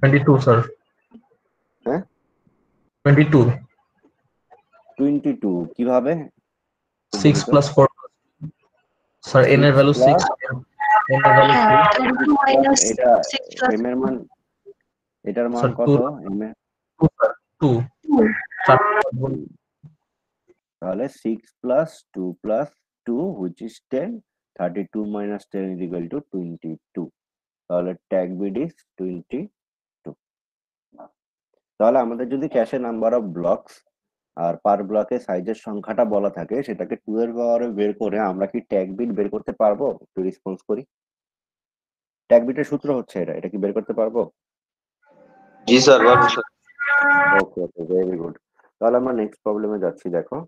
22 স্যার। হ্যাঁ 22। 22 কিভাবে? 6 প্লাস 4 স্যার, n এর ভ্যালু 6, n এর ভ্যালু হ্যাঁ 3, 32 মাইনাস এটা 6 প্লাস এম এর মান, এটার মান স্যার কত 2, এম এর? 2 স্যার 2। 2। স্যার তাহলে 6 plus 2 plus 2 which is 10, 32 minus 10 is equal to 22, তাহলে ট্যাগ বিড ইজ 22। তাহলে আমাদের যদি ক্যাশে নাম্বার অফ ব্লকস আর পার ব্লকে সাইজের সংখ্যাটা বলা থাকে, সেটাকে 2 এর পাওয়ারে বের করে আমরা কি ট্যাগ বিট বের করতে পারবো? একটু রেসপন্স করি। ট্যাগ বিটের সূত্র হচ্ছে এটা কি বের করতে পারবো? জি স্যার, পারবো স্যার। ওকে ওকে, ভেরি গুড। তাহলে আমরা নেক্সট প্রবলেমে যাচ্ছি। দেখো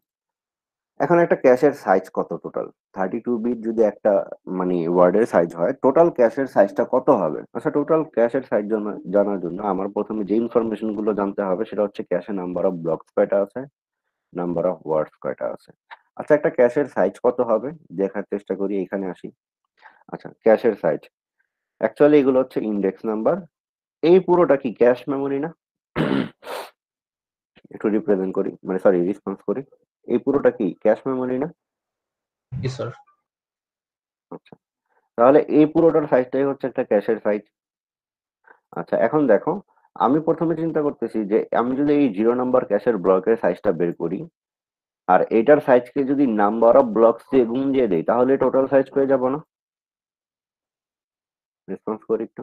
এখন একটা ক্যাশের সাইজ কত টোটাল, 32 বিট যদি একটা মানে ওয়ার্ডের সাইজ হয়, টোটাল ক্যাশের সাইজটা কত হবে? আচ্ছা, টোটাল ক্যাশের সাইজ জানার জন্য আমার প্রথমে যে ইনফরমেশন গুলো জানতে হবে সেটা হচ্ছে ক্যাশে নাম্বার অফ ব্লকস কয়টা আছে, নাম্বার অফ ওয়ার্ডস কয়টা আছে। আচ্ছা, একটা ক্যাশের সাইজ কত হবে দেখার চেষ্টা করি, এখানে আসি। আচ্ছা, ক্যাশের সাইজ অ্যাকচুয়ালি এগুলো হচ্ছে ইন্ডেক্স নাম্বার। এই পুরোটা কি ক্যাশ মেমোরি না? একটু রিপ্রেজেন্ট করি, মানে সরি রেসপন্স করি, এই পুরোটা কি ক্যাশ মেমোরি না? জি স্যার। আচ্ছা, তাহলে এই পুরোটার সাইজটাই হচ্ছে একটা ক্যাশের সাইজ। আচ্ছা, এখন দেখো আমি প্রথমে চিন্তা করতেছি যে আমি যদি এই 0 নাম্বার ক্যাশের ব্লকের সাইজটা বের করি আর এটার সাইজকে যদি নাম্বার অফ ব্লকস দিয়ে গুণ দিয়ে দেই, তাহলে টোটাল সাইজ পেয়ে যাবো না? রেসপন্স করি একটু।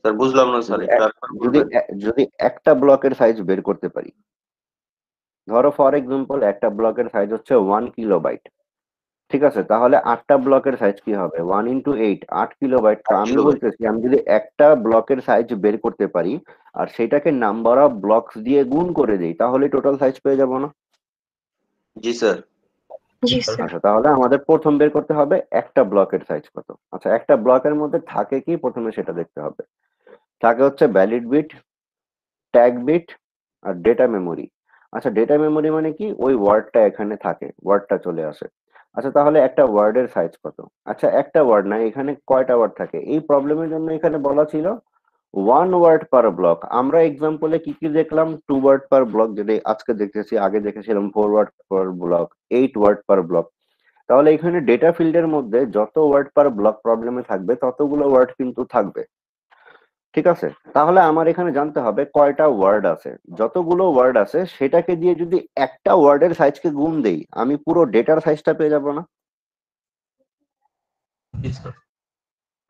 স্যার বুঝলাম না স্যার, যদি একটু এক- আরেকবার যদি বলবেন। যদি একটা ব্লকের সাইজ বের করতে পারি, ধরো ফর এক্সাম্পল একটা ব্লকের সাইজ হচ্ছে 1 কিলোবাইট, ঠিক আছে, তাহলে 8টা ব্লকের সাইজ কি হবে? 1 × 8, 8 কিলোবাইট। তো আমি কিলোবাইট। বলতেছি আমি যদি একটা ব্লকের সাইজ বের করতে পারি আর সেটাকে নাম্বার অফ ব্লকস দিয়ে গুণ করে দিই, তাহলে টোটাল সাইজ পেয়ে যাবো না? জি স্যার। জি স্যার। আচ্ছা, তাহলে আমাদের প্রথম বের করতে হবে একটা ব্লকের সাইজ কত। আচ্ছা, একটা ব্লকের মধ্যে থাকে কি প্রথমে সেটা দেখতে হবে। থাকে হচ্ছে ভ্যালিড বিট, ট্যাগ বিট আর ডেটা মেমোরি। আচ্ছা, ডেটা মেমোরি মানে কি? ওই ওয়ার্ডটা এখানে থাকে, ওয়ার্ডটা চলে আসে। আচ্ছা, তাহলে একটা ওয়ার্ডের সাইজ কত? আচ্ছা, একটা ওয়ার্ড না, এখানে কয়টা ওয়ার্ড থাকে? এই প্রবলেমের জন্য এখানে বলা ছিল 1 ওয়ার্ড পার ব্লক। আমরা এক্সাম্পলে কি কি দেখলাম? 2 ওয়ার্ড পার ব্লক, যেটা আজকে দেখেছি, আগে দেখেছিলাম 4 word per block, 8 word per block. তাহলে এখানে ডেটা ফিল্ডের মধ্যে যত ওয়ার্ড পার ব্লক প্রবলেমে থাকবে ততগুলো ওয়ার্ড কিন্তু থাকবে, ঠিক আছে। তাহলে আমার এখানে জানতে হবে কয়টা ওয়ার্ড আছে। যতগুলো ওয়ার্ড আছে সেটাকে দিয়ে যদি একটা ওয়ার্ডের সাইজকে গুণ দেই, আমি পুরো ডেটার সাইজটা পেয়ে যাব না? জি স্যার।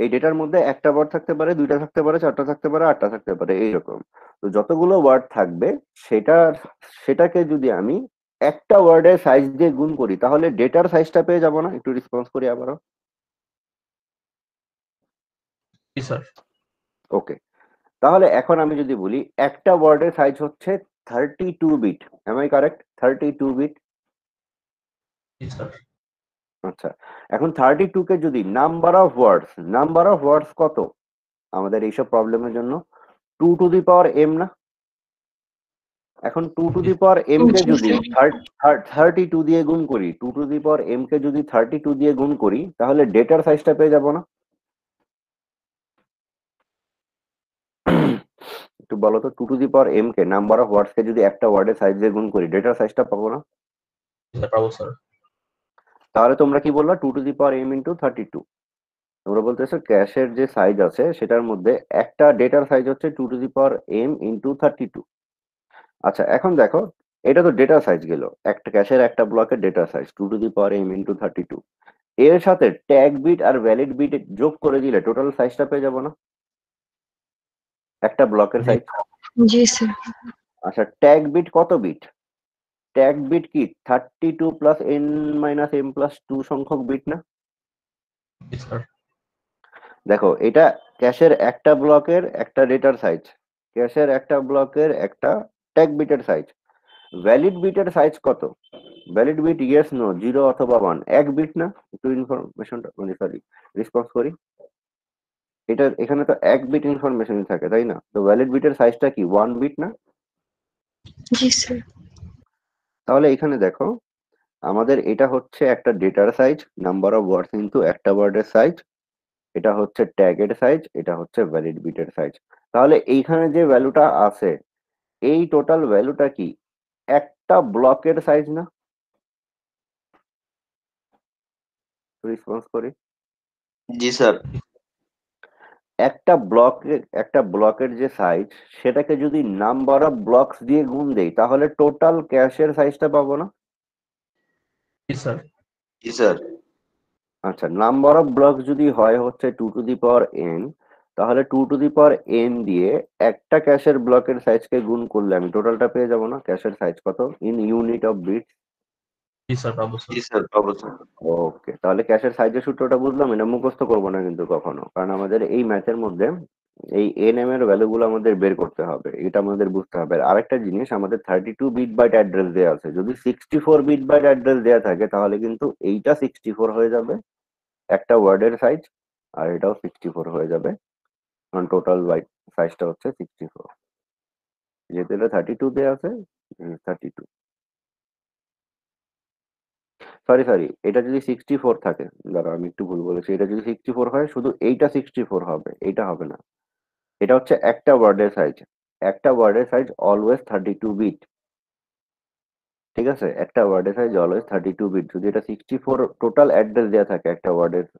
এই ডেটার মধ্যে একটা ওয়ার্ড থাকতে পারে, 2টা থাকতে পারে, 4টা থাকতে পারে, 8টা থাকতে পারে, এইরকম। তো যতগুলো ওয়ার্ড থাকবে সেটাকে যদি আমি একটা ওয়ার্ডের সাইজ দিয়ে গুণ করি, তাহলে ডেটার সাইজটা পেয়ে যাব না? একটু রেসপন্স করি আবারও। জি স্যার। ওকে, তাহলে এখন আমি যদি বলি একটা ওয়ার্ডের সাইজ হচ্ছে 32 bit, am I correct? 32 bit. জি স্যার। আচ্ছা, এখন 32 কে যদি নাম্বার অফ ওয়ার্ডস কত আমাদের এইসব প্রবলেমের জন্য? 2 টু দি পাওয়ার এম না? এখন 2 to the power M K জি যদি স্যার। 32 দিয়ে গুণ করি, 2 to the power M K যদি 32 দিয়ে গুণ করি, তাহলে ডেটার সাইজটা পেয়ে যাব না? একটু বলো তো, 2 to the power m কে নাম্বার অফ ওয়ার্ডস কে যদি একটা ওয়ার্ডের সাইজ দিয়ে গুণ করি, ডেটার সাইজটা পাবো না? স্যার পাবো স্যার। তাহলে তোমরা কি বললা? 2 to the power m into 32। তোমরা বলতেছো ক্যাশের যে সাইজ আছে সেটার মধ্যে একটা ডেটার সাইজ হচ্ছে 2 to the power m into 32। আচ্ছা এখন দেখো, এটা তো ডেটা সাইজ গেল, একটা ক্যাশের একটা ব্লকের data size 2 to the power m into 32। এর সাথে ট্যাগ বিট আর ভ্যালিড বিট যোগ করে দিলে টোটাল সাইজটা পেয়ে যাবো না, একটা ব্লকের জি সাইজ? জি স্যার। আচ্ছা ট্যাগ বিট কত বিট? ট্যাগ বিট কি 32 প্লাস n-m+2 সংখ্যক বিট না? জি স্যার। দেখো এটা ক্যাশের একটা ব্লকের একটা ডেটার সাইজ, ক্যাশের একটা ব্লকের একটা ট্যাগ বিটের সাইজ। ভ্যালিড বিটের সাইজ কত? ভ্যালিড বিট ইয়েস নো 0 অথবা 1, এক বিট না? একটু ইনফরমেশনটা মানে সরি রেসপন্স করি। এটা এখানে তো এক বিট ইনফরমেশন থাকে তাই না? তো ভ্যালিড বিটের সাইজটা কি 1 বিট না? জি স্যার। তাহলে এখানে দেখো আমাদের এটা হচ্ছে একটা ডেটার size, number of words into একটা ওয়ার্ডের সাইজ, এটা হচ্ছে ট্যাগের সাইজ, এটা হচ্ছে ভ্যালিড বিটের সাইজ। তাহলে এইখানে যে ভ্যালুটা আছে এই টোটাল ভ্যালুটা কি একটা ব্লকের সাইজ না? রেসপন্স করি। জি স্যার। একটা ব্লকের যে সাইজ সেটাকে যদি নাম্বার অফ ব্লকস দিয়ে গুণ দেই তাহলে টোটাল ক্যাশের সাইজটা পাবো না? জি স্যার। জি স্যার। আচ্ছা নাম্বার অফ ব্লকস যদি হয় হচ্ছে 2 to the power n, তাহলে 2 to the power n দিয়ে একটা ক্যাশের ব্লকের সাইজকে গুণ করলে আমি টোটালটা পেয়ে যাবো না? ক্যাশের সাইজ কত ইন ইউনিট অফ বিট? জি স্যার পাবো স্যার। জি স্যার পাবো স্যার। ওকে, তাহলে ক্যাশের সাইজের সূত্রটা বুঝলাম, এটা মুখস্থ করবো না কিন্তু কখনো, কারণ আমাদের এই ম্যাথের মধ্যে এই এনএম এর ভ্যালুগুলো আমাদের বের করতে হবে, এটা আমাদের বুঝতে হবে। আর আরেকটা জিনিস, আমাদের 32 বিট বাইট অ্যাড্রেস দেওয়া আছে, যদি 64 বিট বাইট অ্যাড্রেস দেওয়া থাকে তাহলে কিন্তু এইটা 64 হয়ে যাবে একটা ওয়ার্ডের সাইজ, আর এটাও 64 হয়ে যাবে, কারণ টোটাল বাইট সাইজটা হচ্ছে 64। যেহেতু এটা 32 দেওয়া আছে, 32, সরি এটা যদি 64 থাকে, দাঁড়া আমি একটু ভুল বলেছি, এটা যদি 64 হয় শুধু এইটা 64 হবে, এটা হবে না। এটা হচ্ছে একটা ওয়ার্ডের সাইজ, একটা ওয়ার্ডের সাইজ অলওয়েজ 32 বিট। ঠিক আছে, একটা ওয়ার্ডের সাইজ অলওয়েজ 32 বিট। যদি এটা 64 টোটাল অ্যাড্রেস দেওয়া থাকে, একটা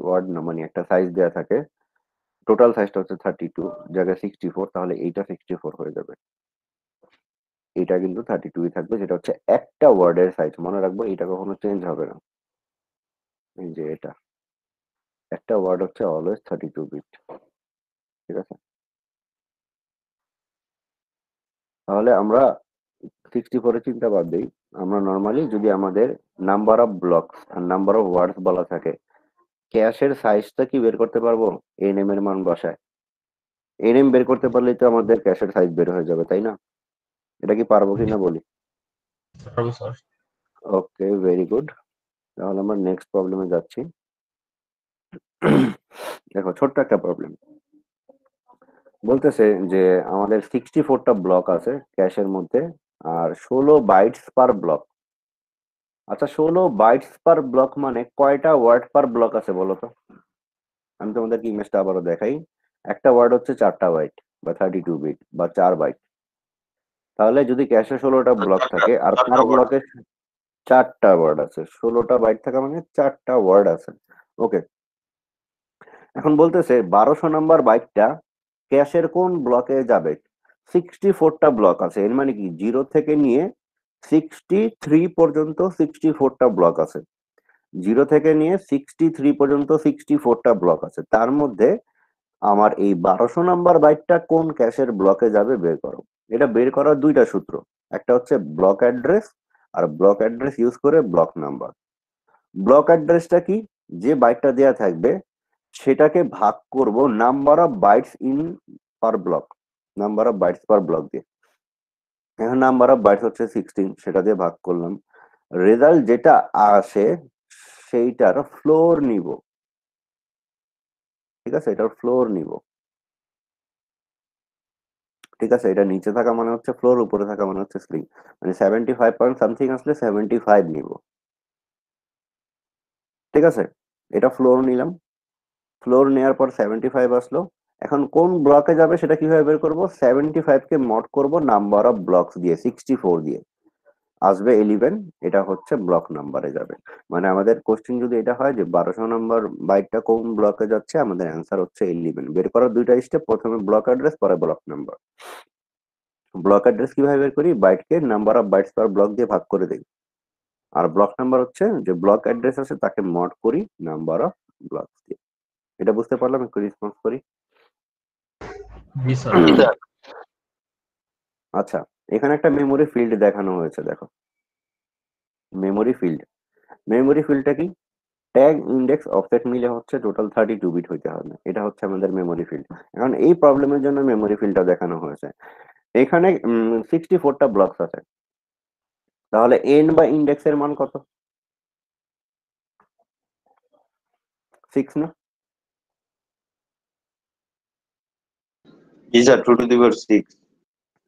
ওয়ার্ড না মানে একটা সাইজ দেওয়া থাকে, টোটাল সাইজটা হচ্ছে 32 জায়গায় 64, তাহলে এইটা 64 হয়ে যাবে, এটা কিন্তু 32 থাকবে, যেটা হচ্ছে একটা ওয়ার্ডের সাইজ। মনে রাখবো এটা কখনো চেঞ্জ হবে না। এই যে এটা একটা ওয়ার্ড হচ্ছে অলওয়েজ 32 বিট। ঠিক আছে, তাহলে আমরা 64 চিন্তা বাদ দিই, আমরা নর্মালি যদি আমাদের নাম্বার অফ ব্লকস আর নাম্বার অফ ওয়ার্ডস বলা থাকে, ক্যাশের সাইজটা কি বের করতে পারবো? এনএম এর মান বসায় এনএম বের করতে পারলেই তো আমাদের ক্যাশের সাইজ বের হয়ে যাবে, তাই না? এটা কি পারবো জি কিনা বলি। স্যার পাবো স্যার। ওকে, ভেরি গুড। তাহলে আমরা নেক্সট প্রবলেমে যাচ্ছি। দেখো ছোট্ট একটা প্রবলেম বলতেছে যে আমাদের 64টা ব্লক আছে ক্যাশের মধ্যে, আর 16 বাইটস পার ব্লক। আচ্ছা 16 বাইটস পার ব্লক মানে কয়টা ওয়ার্ড পার ব্লক আছে বলো তো? আমি তোমাদেরকে ইমেজটা আবারও দেখাই। একটা ওয়ার্ড হচ্ছে 4টা বাইট বা 32 বিট বা 4 বাইট। তাহলে যদি ক্যাশে 16টা ব্লক থাকে আর পার ব্লকে 4টা ওয়ার্ড আছে, 16টা বাইট থাকা মানে 4টা ওয়ার্ড আছে। ওকে, এখন বলতেছে 1200 নাম্বার বাইটটা ক্যাশের কোন ব্লকে যাবে? 64টা ব্লক আছে, এর মানে কি 0 থেকে নিয়ে 63 পর্যন্ত 64টা ব্লক আছে। 0 থেকে নিয়ে 63 পর্যন্ত 64টা ব্লক আছে, তার মধ্যে আমার এই 1200 নাম্বার বাইটটা কোন ক্যাশের ব্লকে যাবে বের করো। এটা বের করার দুইটা সূত্র, একটা হচ্ছে ব্লক অ্যাড্রেস, আর ব্লক অ্যাড্রেস ইউজ করে ব্লক নাম্বার। ব্লক অ্যাড্রেসটা কি? যে বাইটটা দেয়া থাকবে সেটাকে ভাগ করব number of bytes in per block, number of bytes per block দিয়ে। এখন নাম্বার অফ বাইটস হচ্ছে 16, সেটা দিয়ে ভাগ করলাম, রেজাল্ট যেটা আসে সেইটার ফ্লোর নিব। ঠিক আছে, এটার ফ্লোর নিব। ঠিক আছে, এটা নিচে থাকা মানে হচ্ছে ফ্লোর, উপরে থাকা মানে হচ্ছে স্লিং, মানে 75 পয়েন্ট সামথিং আসলে 75 নিব। ঠিক আছে, এটা ফ্লোর নিলাম, ফ্লোর নেওয়ার পর 75 আসলো, এখন কোন ব্লকে যাবে সেটা কিভাবে বের করবো? 75 কে মড করব নাম্বার অফ ব্লকস দিয়ে, 64 দিয়ে, আসবে 11। এটা হচ্ছে ব্লক নাম্বারে যাবে। মানে আমাদের কোশ্চেন যদি এটা হয় যে 1200 নম্বর বাইটটা কোন ব্লকে যাচ্ছে, আমাদের অ্যান্সার হচ্ছে 11। বের করার দুইটা স্টেপ, প্রথমে ব্লক অ্যাড্রেস, পরে ব্লক নাম্বার। ব্লক অ্যাড্রেস কিভাবে বের করি? বাইটকে number of bytes per block দিয়ে ভাগ করে দেই। আর ব্লক নাম্বার হচ্ছে যে ব্লক অ্যাড্রেস আছে তাকে মড করি নাম্বার অফ ব্লক দিয়ে। এটা বুঝতে পারলাম, একটু রেসপন্স করি। জি স্যার। জি স্যার। আচ্ছা, এখানে একটা মেমোরি ফিল্ড দেখানো হয়েছে, দেখো মেমোরি ফিল্ড। মেমোরি ফিল্ডটা কি? ট্যাগ, ইন্ডেক্স, অফসেট মিলে হচ্ছে টোটাল 32 বিট হইতে হবে। এটা হচ্ছে আমাদের মেমোরি ফিল্ড। এখন এই প্রবলেমের জন্য মেমোরি ফিল্ডটা দেখানো হয়েছে। এখানে 64টা ব্লকস আছে, তাহলে এন বা ইন্ডেক্স এর মান কত? 6 না? জি স্যার, 2 to the power 6।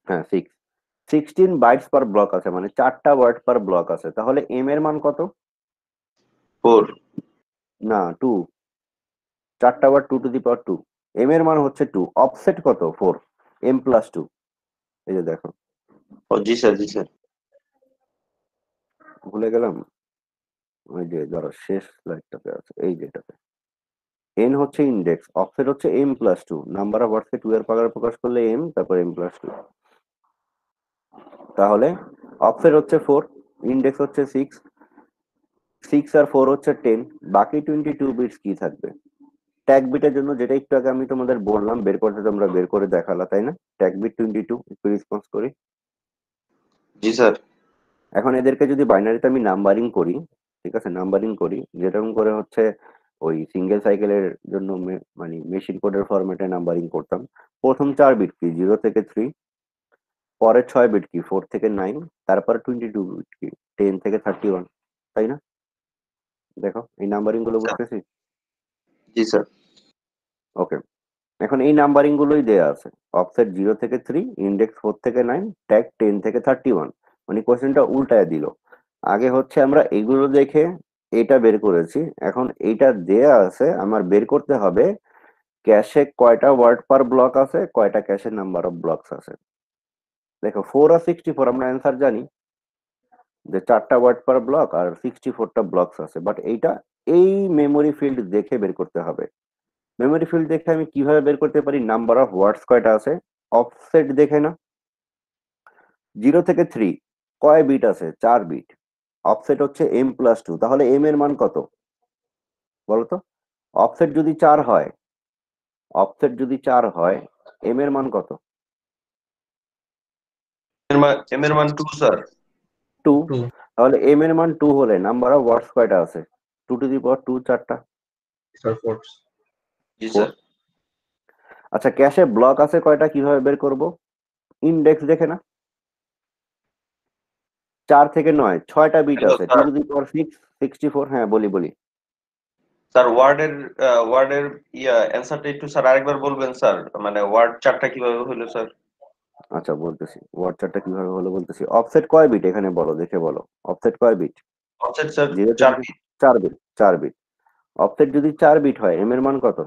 হ্যাঁ 6। 16 বাইটস পার ব্লক আছে, মানে 4টা ওয়ার্ড পার ব্লক আছে, তাহলে এম এর মান কত? 4। না 2। 4টা word 2 to the power 2। M এর মান হচ্ছে 2। অফসেট কত? 4। M plus 2। এই যে দেখো, ও জি স্যার, জি স্যার। ভুলে গেলাম। ওই যে ধরো শেষ স্লাইডটাতে আছে, এই যেটাতে এন হচ্ছে ইন্ডেক্স, অফসেট হচ্ছে এম প্লাস 2। নাম্বার অফ ওয়ার্ডসকে 2 এর পাওয়ারে প্রকাশ করলে এম, তারপর এম প্লাস 2। তাহলে অফসেট হচ্ছে 4, ইন্ডেক্স হচ্ছে 6, 6 আর 4 হচ্ছে 10, বাকি 22 বিটস কি থাকবে? ট্যাগ বিটের জন্য যেটা একটু আগে আমি তোমাদের বললাম বের করতে, তোমরা বের করে দেখালা তাই না? Tag bit 22। একটু রেসপন্স করি। জি স্যার। এখন এদেরকে যদি বাইনারিতে আমি নাম্বারিং করি, ঠিক আছে, নাম্বারিং করি যেরকম করে হচ্ছে ওই সিঙ্গেল সাইকেলের জন্য মানে মেশিন কোডের ফরম্যাটে নাম্বারিং করতাম। প্রথম 4 বিট কি 0 থেকে 3, পরের 6 বিট কি 4 থেকে 9, তারপর 22 বিট কি 10 থেকে 31, তাই না? দেখো এই নাম্বারিং গুলো বুঝতেছি। জি স্যার। ওকে, এখন এই নাম্বারিং গুলোই দেয়া আছে। অফসেট 0 থেকে 3, ইন্ডেক্স 4 থেকে 9, ট্যাগ 10 থেকে 31। মানে কোশ্চেনটা উল্টায় দিল। আগে হচ্ছে আমরা এগুলো দেখে এটা বের করেছি, এখন এইটা দেয়া আছে, আমার বের করতে হবে ক্যাশে কয়টা ওয়ার্ড পার ব্লক আছে, কয়টা ক্যাশে নাম্বার অফ ব্লকস আছে। দেখো 4 আর 64 আমরা অ্যান্সার জানি যে 4টা ওয়ার্ড পার ব্লক আর 64টা ব্লকস আছে, বাট এইটা এই মেমোরি ফিল্ড দেখে বের করতে হবে। মেমোরি ফিল্ড দেখে আমি কিভাবে বের করতে পারি? নাম্বার অফ ওয়ার্ডস কয়টা আছে, অফসেট দেখে না। 0 থেকে 3 কয় বিট আছে? 4 বিট। অফসেট হচ্ছে এম প্লাস 2, তাহলে এম এর মান কত বলতো? অফসেট যদি 4 হয়, অফসেট যদি 4 হয়, এম এর মান কত? এম এর মান 2 স্যার। 2। 2 তাহলে এম এর মান 2 হলে নাম্বার অফ ওয়ার্ডস কয়টা আছে? 2 টু দি পাওয়ার 2 4টা। স্যার 4 জি 4। স্যার। আচ্ছা, ক্যাশে ব্লক আছে কয়টা, কিভাবে বের করব? ইন্ডেক্স দেখে না। 4 থেকে 9 6টা বিট হ্যালো আছে, 2 স্যার। টু দি পাওয়ার 6 64। হ্যাঁ বলি বলি। স্যার ওয়ার্ডের অ্যান্সারটা একটু স্যার আরেকবার বলবেন স্যার, মানে ওয়ার্ড চারটা কিভাবে হলো স্যার? আচ্ছা বলতেছি, ওয়ার্ড চারটা কিভাবে হলো বলতেছি। অফসেট কয় বিট এখানে বলো, দেখে বলো। অফসেট কয় বিট? অফসেট স্যার 0 4 থেকে বিট। 4 বিট। 4 বিট। অফসেট যদি 4 বিট হয়, এম এর মান কত?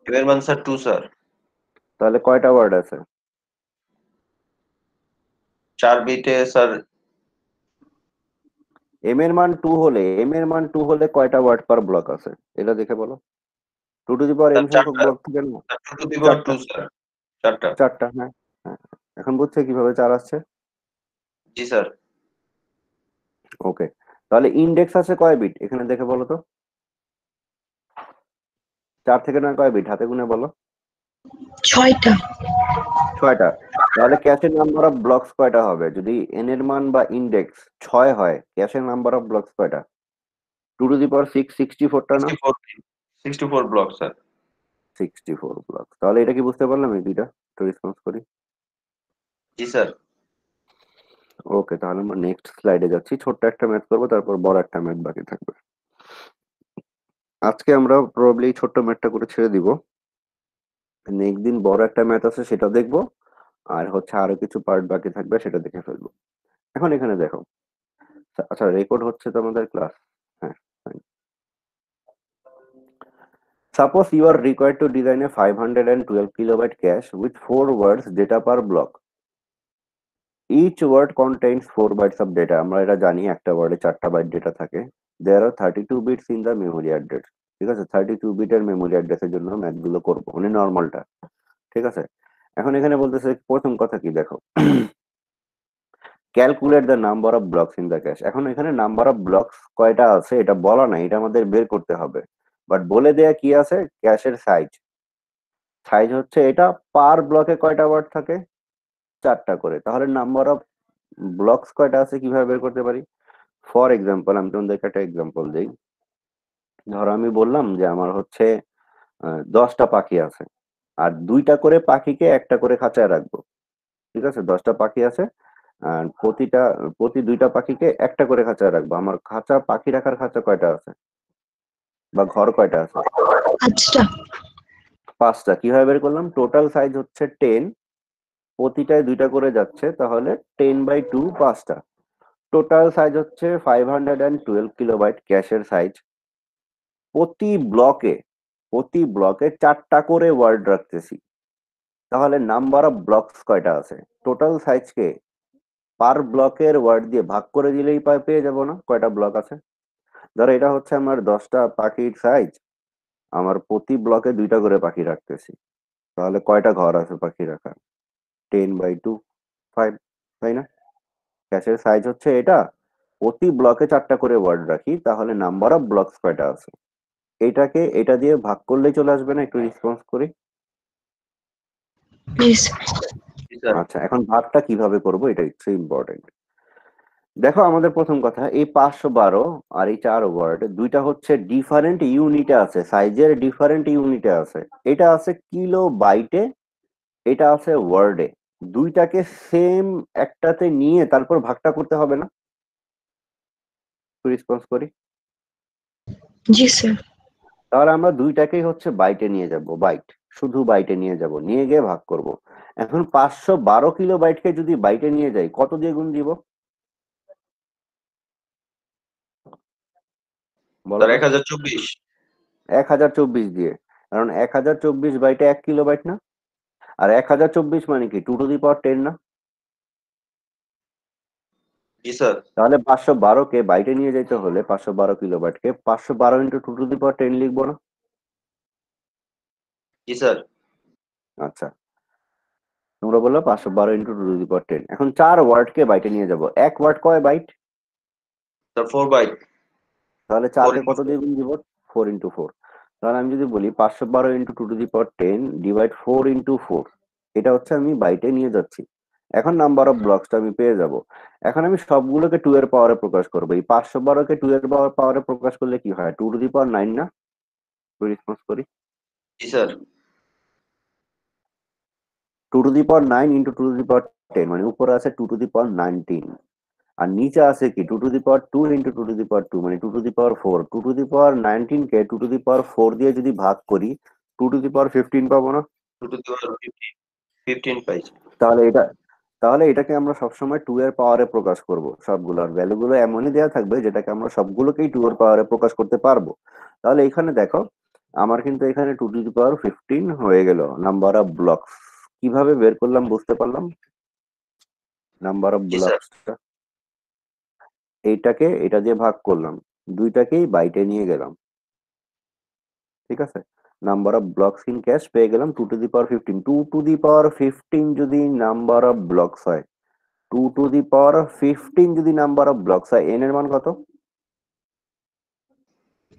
এম এর মান স্যার 2 স্যার। তাহলে কয়টা ওয়ার্ড আছে? 4 বিটে স্যার। এম এর মান 2 হলে, এম এর মান 2 হলে কয়টা ওয়ার্ড পার ব্লক আছে এটা দেখে বলো। 2 to the power sir N সংখ্যক চারটা। ব্লক থাকে না? স্যার 2 টু দি পাওয়ার 2 চারটা। স্যার। চারটা। চারটা, হ্যাঁ। হ্যাঁ, এখন বুঝছে কিভাবে 4 আসছে? জি স্যার। ওকে, তাহলে ইন্ডেক্স আছে কয় বিট এখানে দেখে বলো তো। 4 থেকে 9 কয় বিট হাতে গুনে বলো। 6টা। 6টা। তাহলে ক্যাশের নাম্বার অফ ব্লকস কয়টা হবে? যদি এন এর মান বা ইন্ডেক্স 6 হয়, ক্যাশের নাম্বার অফ ব্লকস কয়টা? 2 টু দি পাওয়ার 6 64টা না? 64 ব্লক স্যার। 64 ব্লক। তাহলে এটা কি বুঝতে পারলাম এই দুইটা? একটু রেসপন্স করি। জি স্যার। ওকে, তাহলে আমরা নেক্সট স্লাইডে যাচ্ছি। ছোট্ট একটা ম্যাথ করবো, তারপর বড় একটা ম্যাথ বাকি থাকবে। আজকে আমরা প্রবাবলি ছোট্ট ম্যাথটা করে ছেড়ে দিব। নেক্সট দিন বড় একটা ম্যাথ আছে, সেটা দেখবো। আর হচ্ছে আরো কিছু পার্ট বাকি থাকবে, সেটা দেখে ফেলবো। এখন এখানে দেখো। আচ্ছা, রেকর্ড হচ্ছে তো আমাদের ক্লাস? হ্যাঁ, fine. Suppose you are required to design a 512 kilobyte cache with 4 words data per block. Each word contains 4 bytes of data. আমরা এটা জানি একটা ওয়ার্ডে 4টা বাইট ডেটা থাকে। There are 32 bits in the memory address. ঠিক আছে, 32 বিটের মেমোরি অ্যাড্রেসের জন্য ম্যাথ গুলো করবো, মানে নর্মালটা। ঠিক আছে, এখন এখানে বলতেছে প্রথম কথা কি দেখো, calculate the number of blocks in the cash. এখন এখানে নাম্বার অফ ব্লকস কয়টা আছে এটা বলা নাই, এটা আমাদের বের করতে হবে। বাট বলে দেয়া কি আছে, ক্যাশের সাইজ। সাইজ হচ্ছে এটা, পার ব্লকে কয়টা ওয়ার্ড থাকে, 4টা করে। তাহলে নাম্বার অফ ব্লকস কয়টা আছে কিভাবে বের করতে পারি? ফর এক্সাম্পল, আমি তোমাদেরকে একটা এক্সাম্পল দিই। ধরো আমি বললাম যে আমার হচ্ছে 10টা পাখি আছে, আর 2টা করে পাখিকে একটা করে খাঁচায় রাখবো। ঠিক আছে, 10টা পাখি আছে, আর প্রতি 2টা পাখিকে একটা করে খাঁচায় রাখবো। আমার পাখি রাখার খাঁচা কয়টা আছে বা ঘর কয়টা আছে? 5টা। 5টা। কিভাবে বের করলাম? টোটাল সাইজ হচ্ছে 10, প্রতিটায় 2টা করে যাচ্ছে, তাহলে 10/2 5টা। টোটাল সাইজ হচ্ছে 512 কিলোবাইট ক্যাশের সাইজ। প্রতি ব্লকে 4টা করে ওয়ার্ড রাখতেছি, তাহলে নাম্বার অফ ব্লকস কয়টা আছে? টোটাল সাইজকে পার ব্লকের ওয়ার্ড দিয়ে ভাগ করে দিলেই পেয়ে যাবো না কয়টা ব্লক আছে। ধরো এটা হচ্ছে আমার 10টা পাখির সাইজ, আমার প্রতি ব্লকে 2টা করে পাখি রাখতেছি, তাহলে কয়টা ঘর আছে পাখি রাখার? 10/2 5, তাই না? ক্যাশের সাইজ হচ্ছে এটা, প্রতি ব্লকে 4টা করে ওয়ার্ড রাখি, তাহলে নাম্বার অফ ব্লকস কয়টা আছে? এটাকে এটা দিয়ে ভাগ করলেই চলে আসবে না? একটু রেসপন্স করি। প্লিজ। আচ্ছা, এখন ভাগটা কিভাবে করব এটা হচ্ছে ইম্পর্টেন্ট। দেখো আমাদের প্রথম কথা, এই 512 আর এই 4 ওয়ার্ড দুইটা হচ্ছে ডিফারেন্ট ইউনিটে আছে, সাইজের ডিফারেন্ট ইউনিটে আছে। এটা আছে কিলো বাইটে, এটা আছে ওয়ার্ডে। দুইটাকে সেম একটাতে নিয়ে তারপর ভাগটা করতে হবে না? রেসপন্স করি। জি স্যার। তাহলে আমরা দুইটাকেই হচ্ছে বাইটে নিয়ে যাব, শুধু বাইটে নিয়ে যাব, নিয়ে গিয়ে ভাগ করব। এখন 512 কিলো বাইটকে যদি বাইটে নিয়ে যাই, কত দিয়ে গুণ দিব বলো? 1024। 1024 দিয়ে, কারণ 1024 বাইটে 1 কিলো বাইট না? আর 1024 মানে কি 2^10 না? জি স্যার। তাহলে 512 কে বাইটে নিয়ে যেতে হলে 512 কিলো বাইটকে 512 ইন্টু 2^10 লিখবো না? জি স্যার। আচ্ছা, তোমরা বললো 512 ইন্টু 2^10। এখন 4 ওয়ার্ডকে বাইটে নিয়ে যাব, 1 ওয়ার্ড কয় বাইট? Sir 4 byte. তাহলে 4 4কে কত দিয়ে গুণ দিব? 4×4। তাহলে আমি যদি বলি 512 ইন্টু 2^10 ডিভাইড 4×4, এটা হচ্ছে আমি বাইটে নিয়ে যাচ্ছি। এখন নাম্বার অফ ব্লকসটা আমি পেয়ে যাব। এখন আমি সবগুলোকে 2 এর পাওয়ারে প্রকাশ করবো। এই 512 কে 2 এর পাওয়ারে প্রকাশ করলে কি হয়? 2^9 না? রেসপন্স করি। জি স্যার। 2^9 ইন্টু 2^10 মানে উপরে আছে 2^19, আর নিচে আছে কি 2^2 ইন্টু 2^2 মানে 2^4। 2^19 কে 2^4 দিয়ে যদি ভাগ করি 2^15 পাবো না? 2 টু দি পাওয়ার 15 পাই। তাহলে এটাকে আমরা সবসময় 2 এর পাওয়ারে প্রকাশ করব। সবগুলোর ভ্যালুগুলো এমনই দেওয়া থাকবে যেটাকে আমরা সবগুলোকেই 2 এর পাওয়ারে প্রকাশ করতে পারবো। তাহলে এখানে দেখো আমার কিন্তু এখানে 2^15 হয়ে গেল নাম্বার অফ ব্লকস। কিভাবে বের করলাম বুঝতে পারলাম নাম্বার অফ জি স্যার। ব্লকসটা? এইটাকে এটা দিয়ে ভাগ করলাম, দুইটাকেই বাইটে নিয়ে গেলাম। ঠিক আছে, number of blocks in cash পেয়ে গেলাম 2^15। 2^15 যদি নাম্বার অফ ব্লকস হয়, 2^15 যদি নাম্বার অফ ব্লকস হয়, এন এর মান কত?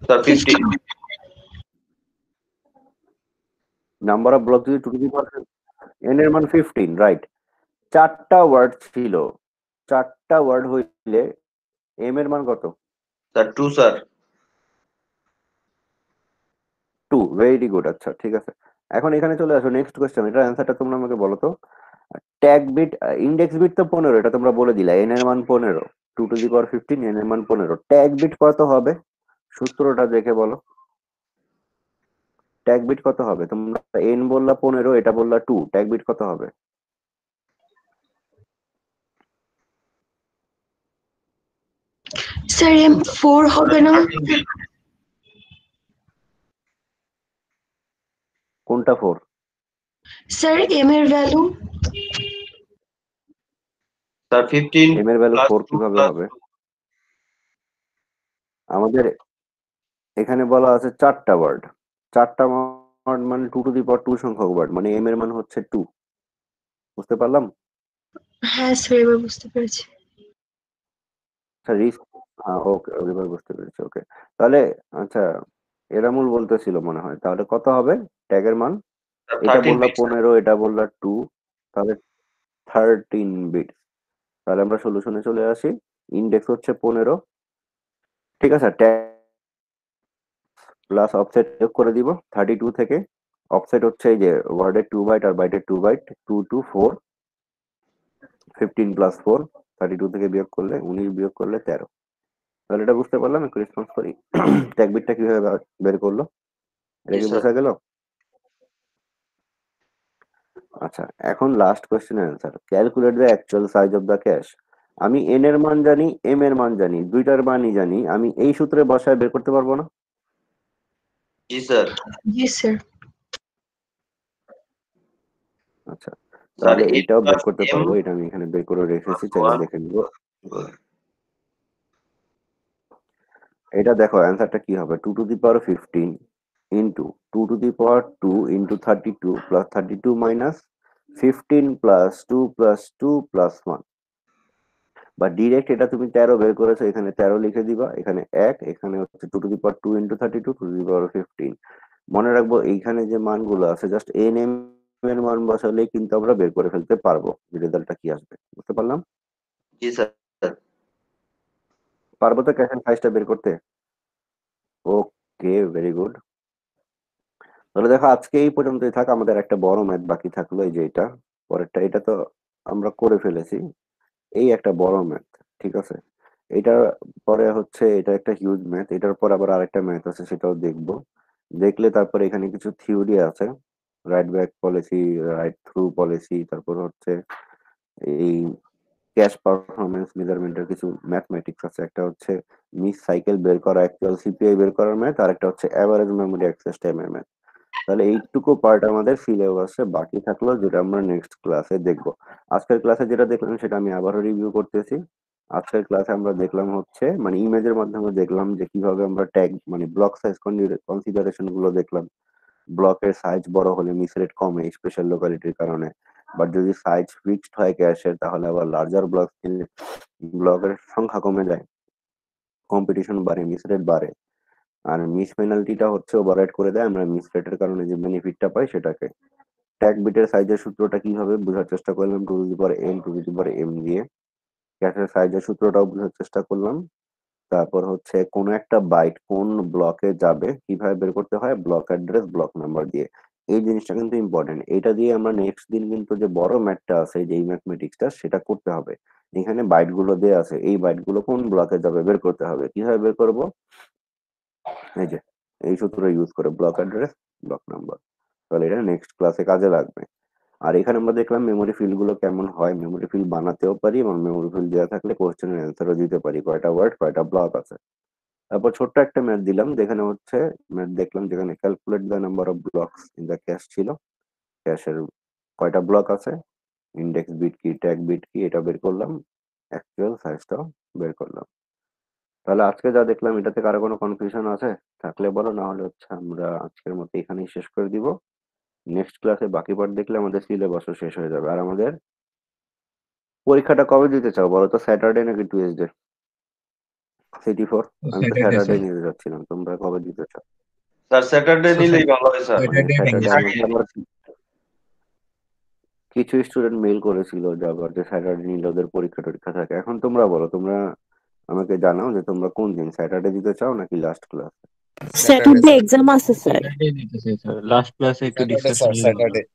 স্যার 15। নাম্বার অফ ব্লক যদি 2^15, এন এর মান 15, রাইট? 4টা ওয়ার্ড ছিল, 4টা ওয়ার্ড হইলে এম এর মান কত? Sir 2 sir. 2, very good. আচ্ছা ঠিক আছে, এখন এখানে চলে আসো নেক্সট কোয়েশ্চেন। এটার অ্যান্সারটা তোমরা আমাকে বলো তো। ট্যাগ বিট, ইন্ডেক্স বিট তো 15, এটা তোমরা বলে দিলা, এন এর মান 15, 2^15 এন এর মান 15। ট্যাগ বিট কত হবে সূত্রটা দেখে বলো। ট্যাগ বিট কত হবে? তোমরা এন বললা 15, এটা বললা 2, ট্যাগ বিট কত হবে? স্যার M4 হবে না? কোনটা 4? স্যার এম এর ভ্যালু স্যার 15 এম এর ভ্যালু প্লাস 4 2 কিভাবে প্লাস হবে? আমাদের এখানে বলা আছে 4টা ওয়ার্ড। 4টা ওয়ার্ড মানে 2 টু দি পাওয়ার 2 সংখ্যক ওয়ার্ড, মানে এম এর মান হচ্ছে 2। বুঝতে পারলাম? হ্যাঁ স্যার এবার বুঝতে পেরেছি। আচ্ছা রিস্ক, ওকে এবার বুঝতে পেরেছি। ওকে, তাহলে আচ্ছা এরামুল বলতেছিল মনে হয়, তাহলে কত হবে ট্যাগের মান? এটা 13 বললা বিট। 15, এটা বললা 2, তাহলে 13 বিট। তাহলে আমরা সলিউশনে চলে আসি। ইন্ডেক্স হচ্ছে 15, ঠিক আছে। ট্যাগ প্লাস অফসেট যোগ করে দিব 32 থেকে। অফসেট হচ্ছে এই যে ওয়ার্ডের 2 বাইট আর বাইটের 2 বাইট, 2 to 4, 15 প্লাস 4, 32 থেকে বিয়োগ করলে 19, বিয়োগ করলে 13। তাহলে এটা বুঝতে পারলাম, একটু রেসপন্স করি। ট্যাগ বিটটা কিভাবে বের করলো, এটা জি কি স্যার। বোঝা গেল? আচ্ছা, এখন লাস্ট কোশ্চেনের answer. Calculate the actual size of the cash. আমি এন এর মান জানি, এম এর মান জানি, দুইটার মানই জানি, আমি এই সূত্রে বসায় বের করতে পারবো না? জি স্যার। জি স্যার। আচ্ছা, স্যার তাহলে এন এইটাও বের প্লাস করতে এম পারবো, এটা আমি এখানে বের করে রেখেছি, প্লাস চাইলে 1। দেখে নিব। এটা দেখো অ্যান্সারটা কি হবে, 2 to the power 15 into 2 to the power 2 into 32 plus 32 minus 15 plus 2 plus 2 plus 1। বা ডিরেক্ট এটা তুমি 13 বের করেছো, এখানে 13 লিখে দিবা, এখানে 1, এখানে হচ্ছে 2 to the power 2 into 32, 2 to the power 15। মনে রাখবো এইখানে যে মানগুলো আছে জাস্ট এন এম এর মান বসালেই কিন্তু আমরা বের করে ফেলতে পারবো যে রেজাল্টটা কি আসবে। বুঝতে পারলাম? জি স্যার। পারবো তো ক্যাশ সাইজটা বের করতে? ওকে, ভেরি গুড। তাহলে দেখো আজকে এই পর্যন্তই থাক, আমাদের একটা বড় ম্যাথ বাকি থাকলো, এই যে এটা পরেরটা। এটা তো আমরা করে ফেলেছি, এই একটা বড় ম্যাথ, ঠিক আছে। এটার পরে হচ্ছে এটা একটা হিউজ ম্যাথ, এটার পর আবার আরেকটা ম্যাথ আছে, সেটাও দেখবো। দেখলে তারপরে এখানে কিছু থিওরি আছে, right back policy, right through policy, তারপর হচ্ছে এই ক্যাশ পারফরমেন্স মেজারমেন্টের কিছু ম্যাথমেটিক্স আছে। একটা হচ্ছে মিস সাইকেল বের করা, অ্যাকচুয়াল সিপিআই বের করার ম্যাথ, আর একটা হচ্ছে অ্যাভারেজ মেমোরি অ্যাক্সেস টাইমের ম্যাথ। তাহলে এইটুকু পার্ট আমাদের সিলেবাসে বাকি থাকলো, যেটা আমরা নেক্সট ক্লাসে দেখবো। আজকের ক্লাসে যেটা দেখলাম সেটা আমি আবারও রিভিউ করতেছি। আজকের ক্লাসে আমরা দেখলাম হচ্ছে মানে ইমেজের মাধ্যমে দেখলাম যে কিভাবে আমরা ট্যাগ মানে ব্লক সাইজ কনসিডারেশন গুলো দেখলাম। ব্লকের সাইজ বড় হলে মিস রেট কমে স্পেশাল লোকালিটির কারণে, বাট যদি সাইজ ফিক্সড হয় ক্যাশের তাহলে আবার লার্জার ব্লক ব্লকের সংখ্যা কমে যায়, কম্পিটিশন বাড়ে, মিস রেট বাড়ে। আর মিস পেনাল্টিটা হচ্ছে ওভাররাইড করে দেয়, আমরা মিস রেটের কারণে যে বেনিফিটটা পাই সেটাকে। ট্যাগ বিটের সাইজের সূত্রটা কিভাবে বোঝার চেষ্টা করলাম, 2 to the power n, 2 to the power m দিয়ে। ক্যাশের সাইজের সূত্রটাও বোঝার চেষ্টা করলাম। তারপর হচ্ছে কোন একটা বাইট কোন ব্লকে যাবে কিভাবে বের করতে হয়, ব্লক অ্যাড্রেস, ব্লক নাম্বার দিয়ে। এই জিনিসটা কিন্তু ইম্পর্টেন্ট। এটা দিয়ে আমরা নেক্সট দিন কিন্তু যে বড় ম্যাথটা আছে, যে ম্যাথমেটিক্সটা, সেটা করতে হবে। এখানে বাইট গুলো দেওয়া আছে, এই বাইট গুলো কোন ব্লকে যাবে বের করতে হবে। কিভাবে বের করব, এই যে এই সূত্র ইউজ করে, ব্লক অ্যাড্রেস, ব্লক নাম্বার। তাহলে এটা নেক্সট ক্লাসে কাজে লাগবে। আর এখানে আমরা দেখলাম মেমোরি ফিল্ড গুলো কেমন হয়, মেমোরি ফিল্ড বানাতেও পারি এবং মেমোরি ফিল্ড দেওয়া থাকলে কোশ্চেনের অ্যান্সারও দিতে পারি, কয়টা ওয়ার্ড কয়টা ব্লক আছে। তারপর ছোট্ট একটা ম্যাথ দিলাম, যেখানে হচ্ছে ম্যাথ দেখলাম যেখানে calculate the number of blocks in the cash ছিল, ক্যাশের কয়টা ব্লক আছে, ইন্ডেক্স বিট কি, ট্যাগ বিট কি, এটা বের করলাম, অ্যাকচুয়াল সাইজটাও বের করলাম। তাহলে আজকে যা দেখলাম এটাতে কারো কোনো কনফিউশন আছে থাকলে বলো, না হলে হচ্ছে আমরা আজকের মতো এখানেই শেষ করে দিব। নেক্সট ক্লাসে বাকি পার্ট দেখলে আমাদের সিলেবাসও শেষ হয়ে যাবে। আর আমাদের পরীক্ষাটা কবে দিতে চাও বলো তো, স্যাটারডে নাকি টুয়েসডে? সিটি 4, আমি তো স্যাটারডে স্যাটারডে স্যার। নিতে যাচ্ছিলাম, তোমরা কবে দিতে চাও? স্যার স্যাটারডে So নিলেই ভালো হয় স্যার। মানে স্যাটারডে স্যাটারডে নেক্সট আমাকে আবার কিছু স্টুডেন্ট মেইল করেছিল যে আবার যে স্যাটারডে নিলে ওদের পরীক্ষা টরীক্ষা থাকে। এখন তোমরা বলো, তোমরা আমাকে জানাও যে তোমরা কোন দিন, স্যাটারডে দিতে চাও নাকি লাস্ট ক্লাস? স্যাটারডে এক্সাম আছে স্যার। স্যাটারডে নিতেছে স্যার, লাস্ট ক্লাসে একটু স্যাটারডে ডিসকাশন স্যার, নিলে ভালো স্যাটারডে। হয়।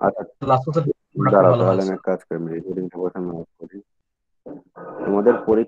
আচ্ছা লাস্ট ক্লাসে রাখলে দাঁড়াও, ভালো হয় তাহলে আমি স্যার। এক কাজ করি, রেকর্ডিংটা প্রথমে অফ করি। তোমাদের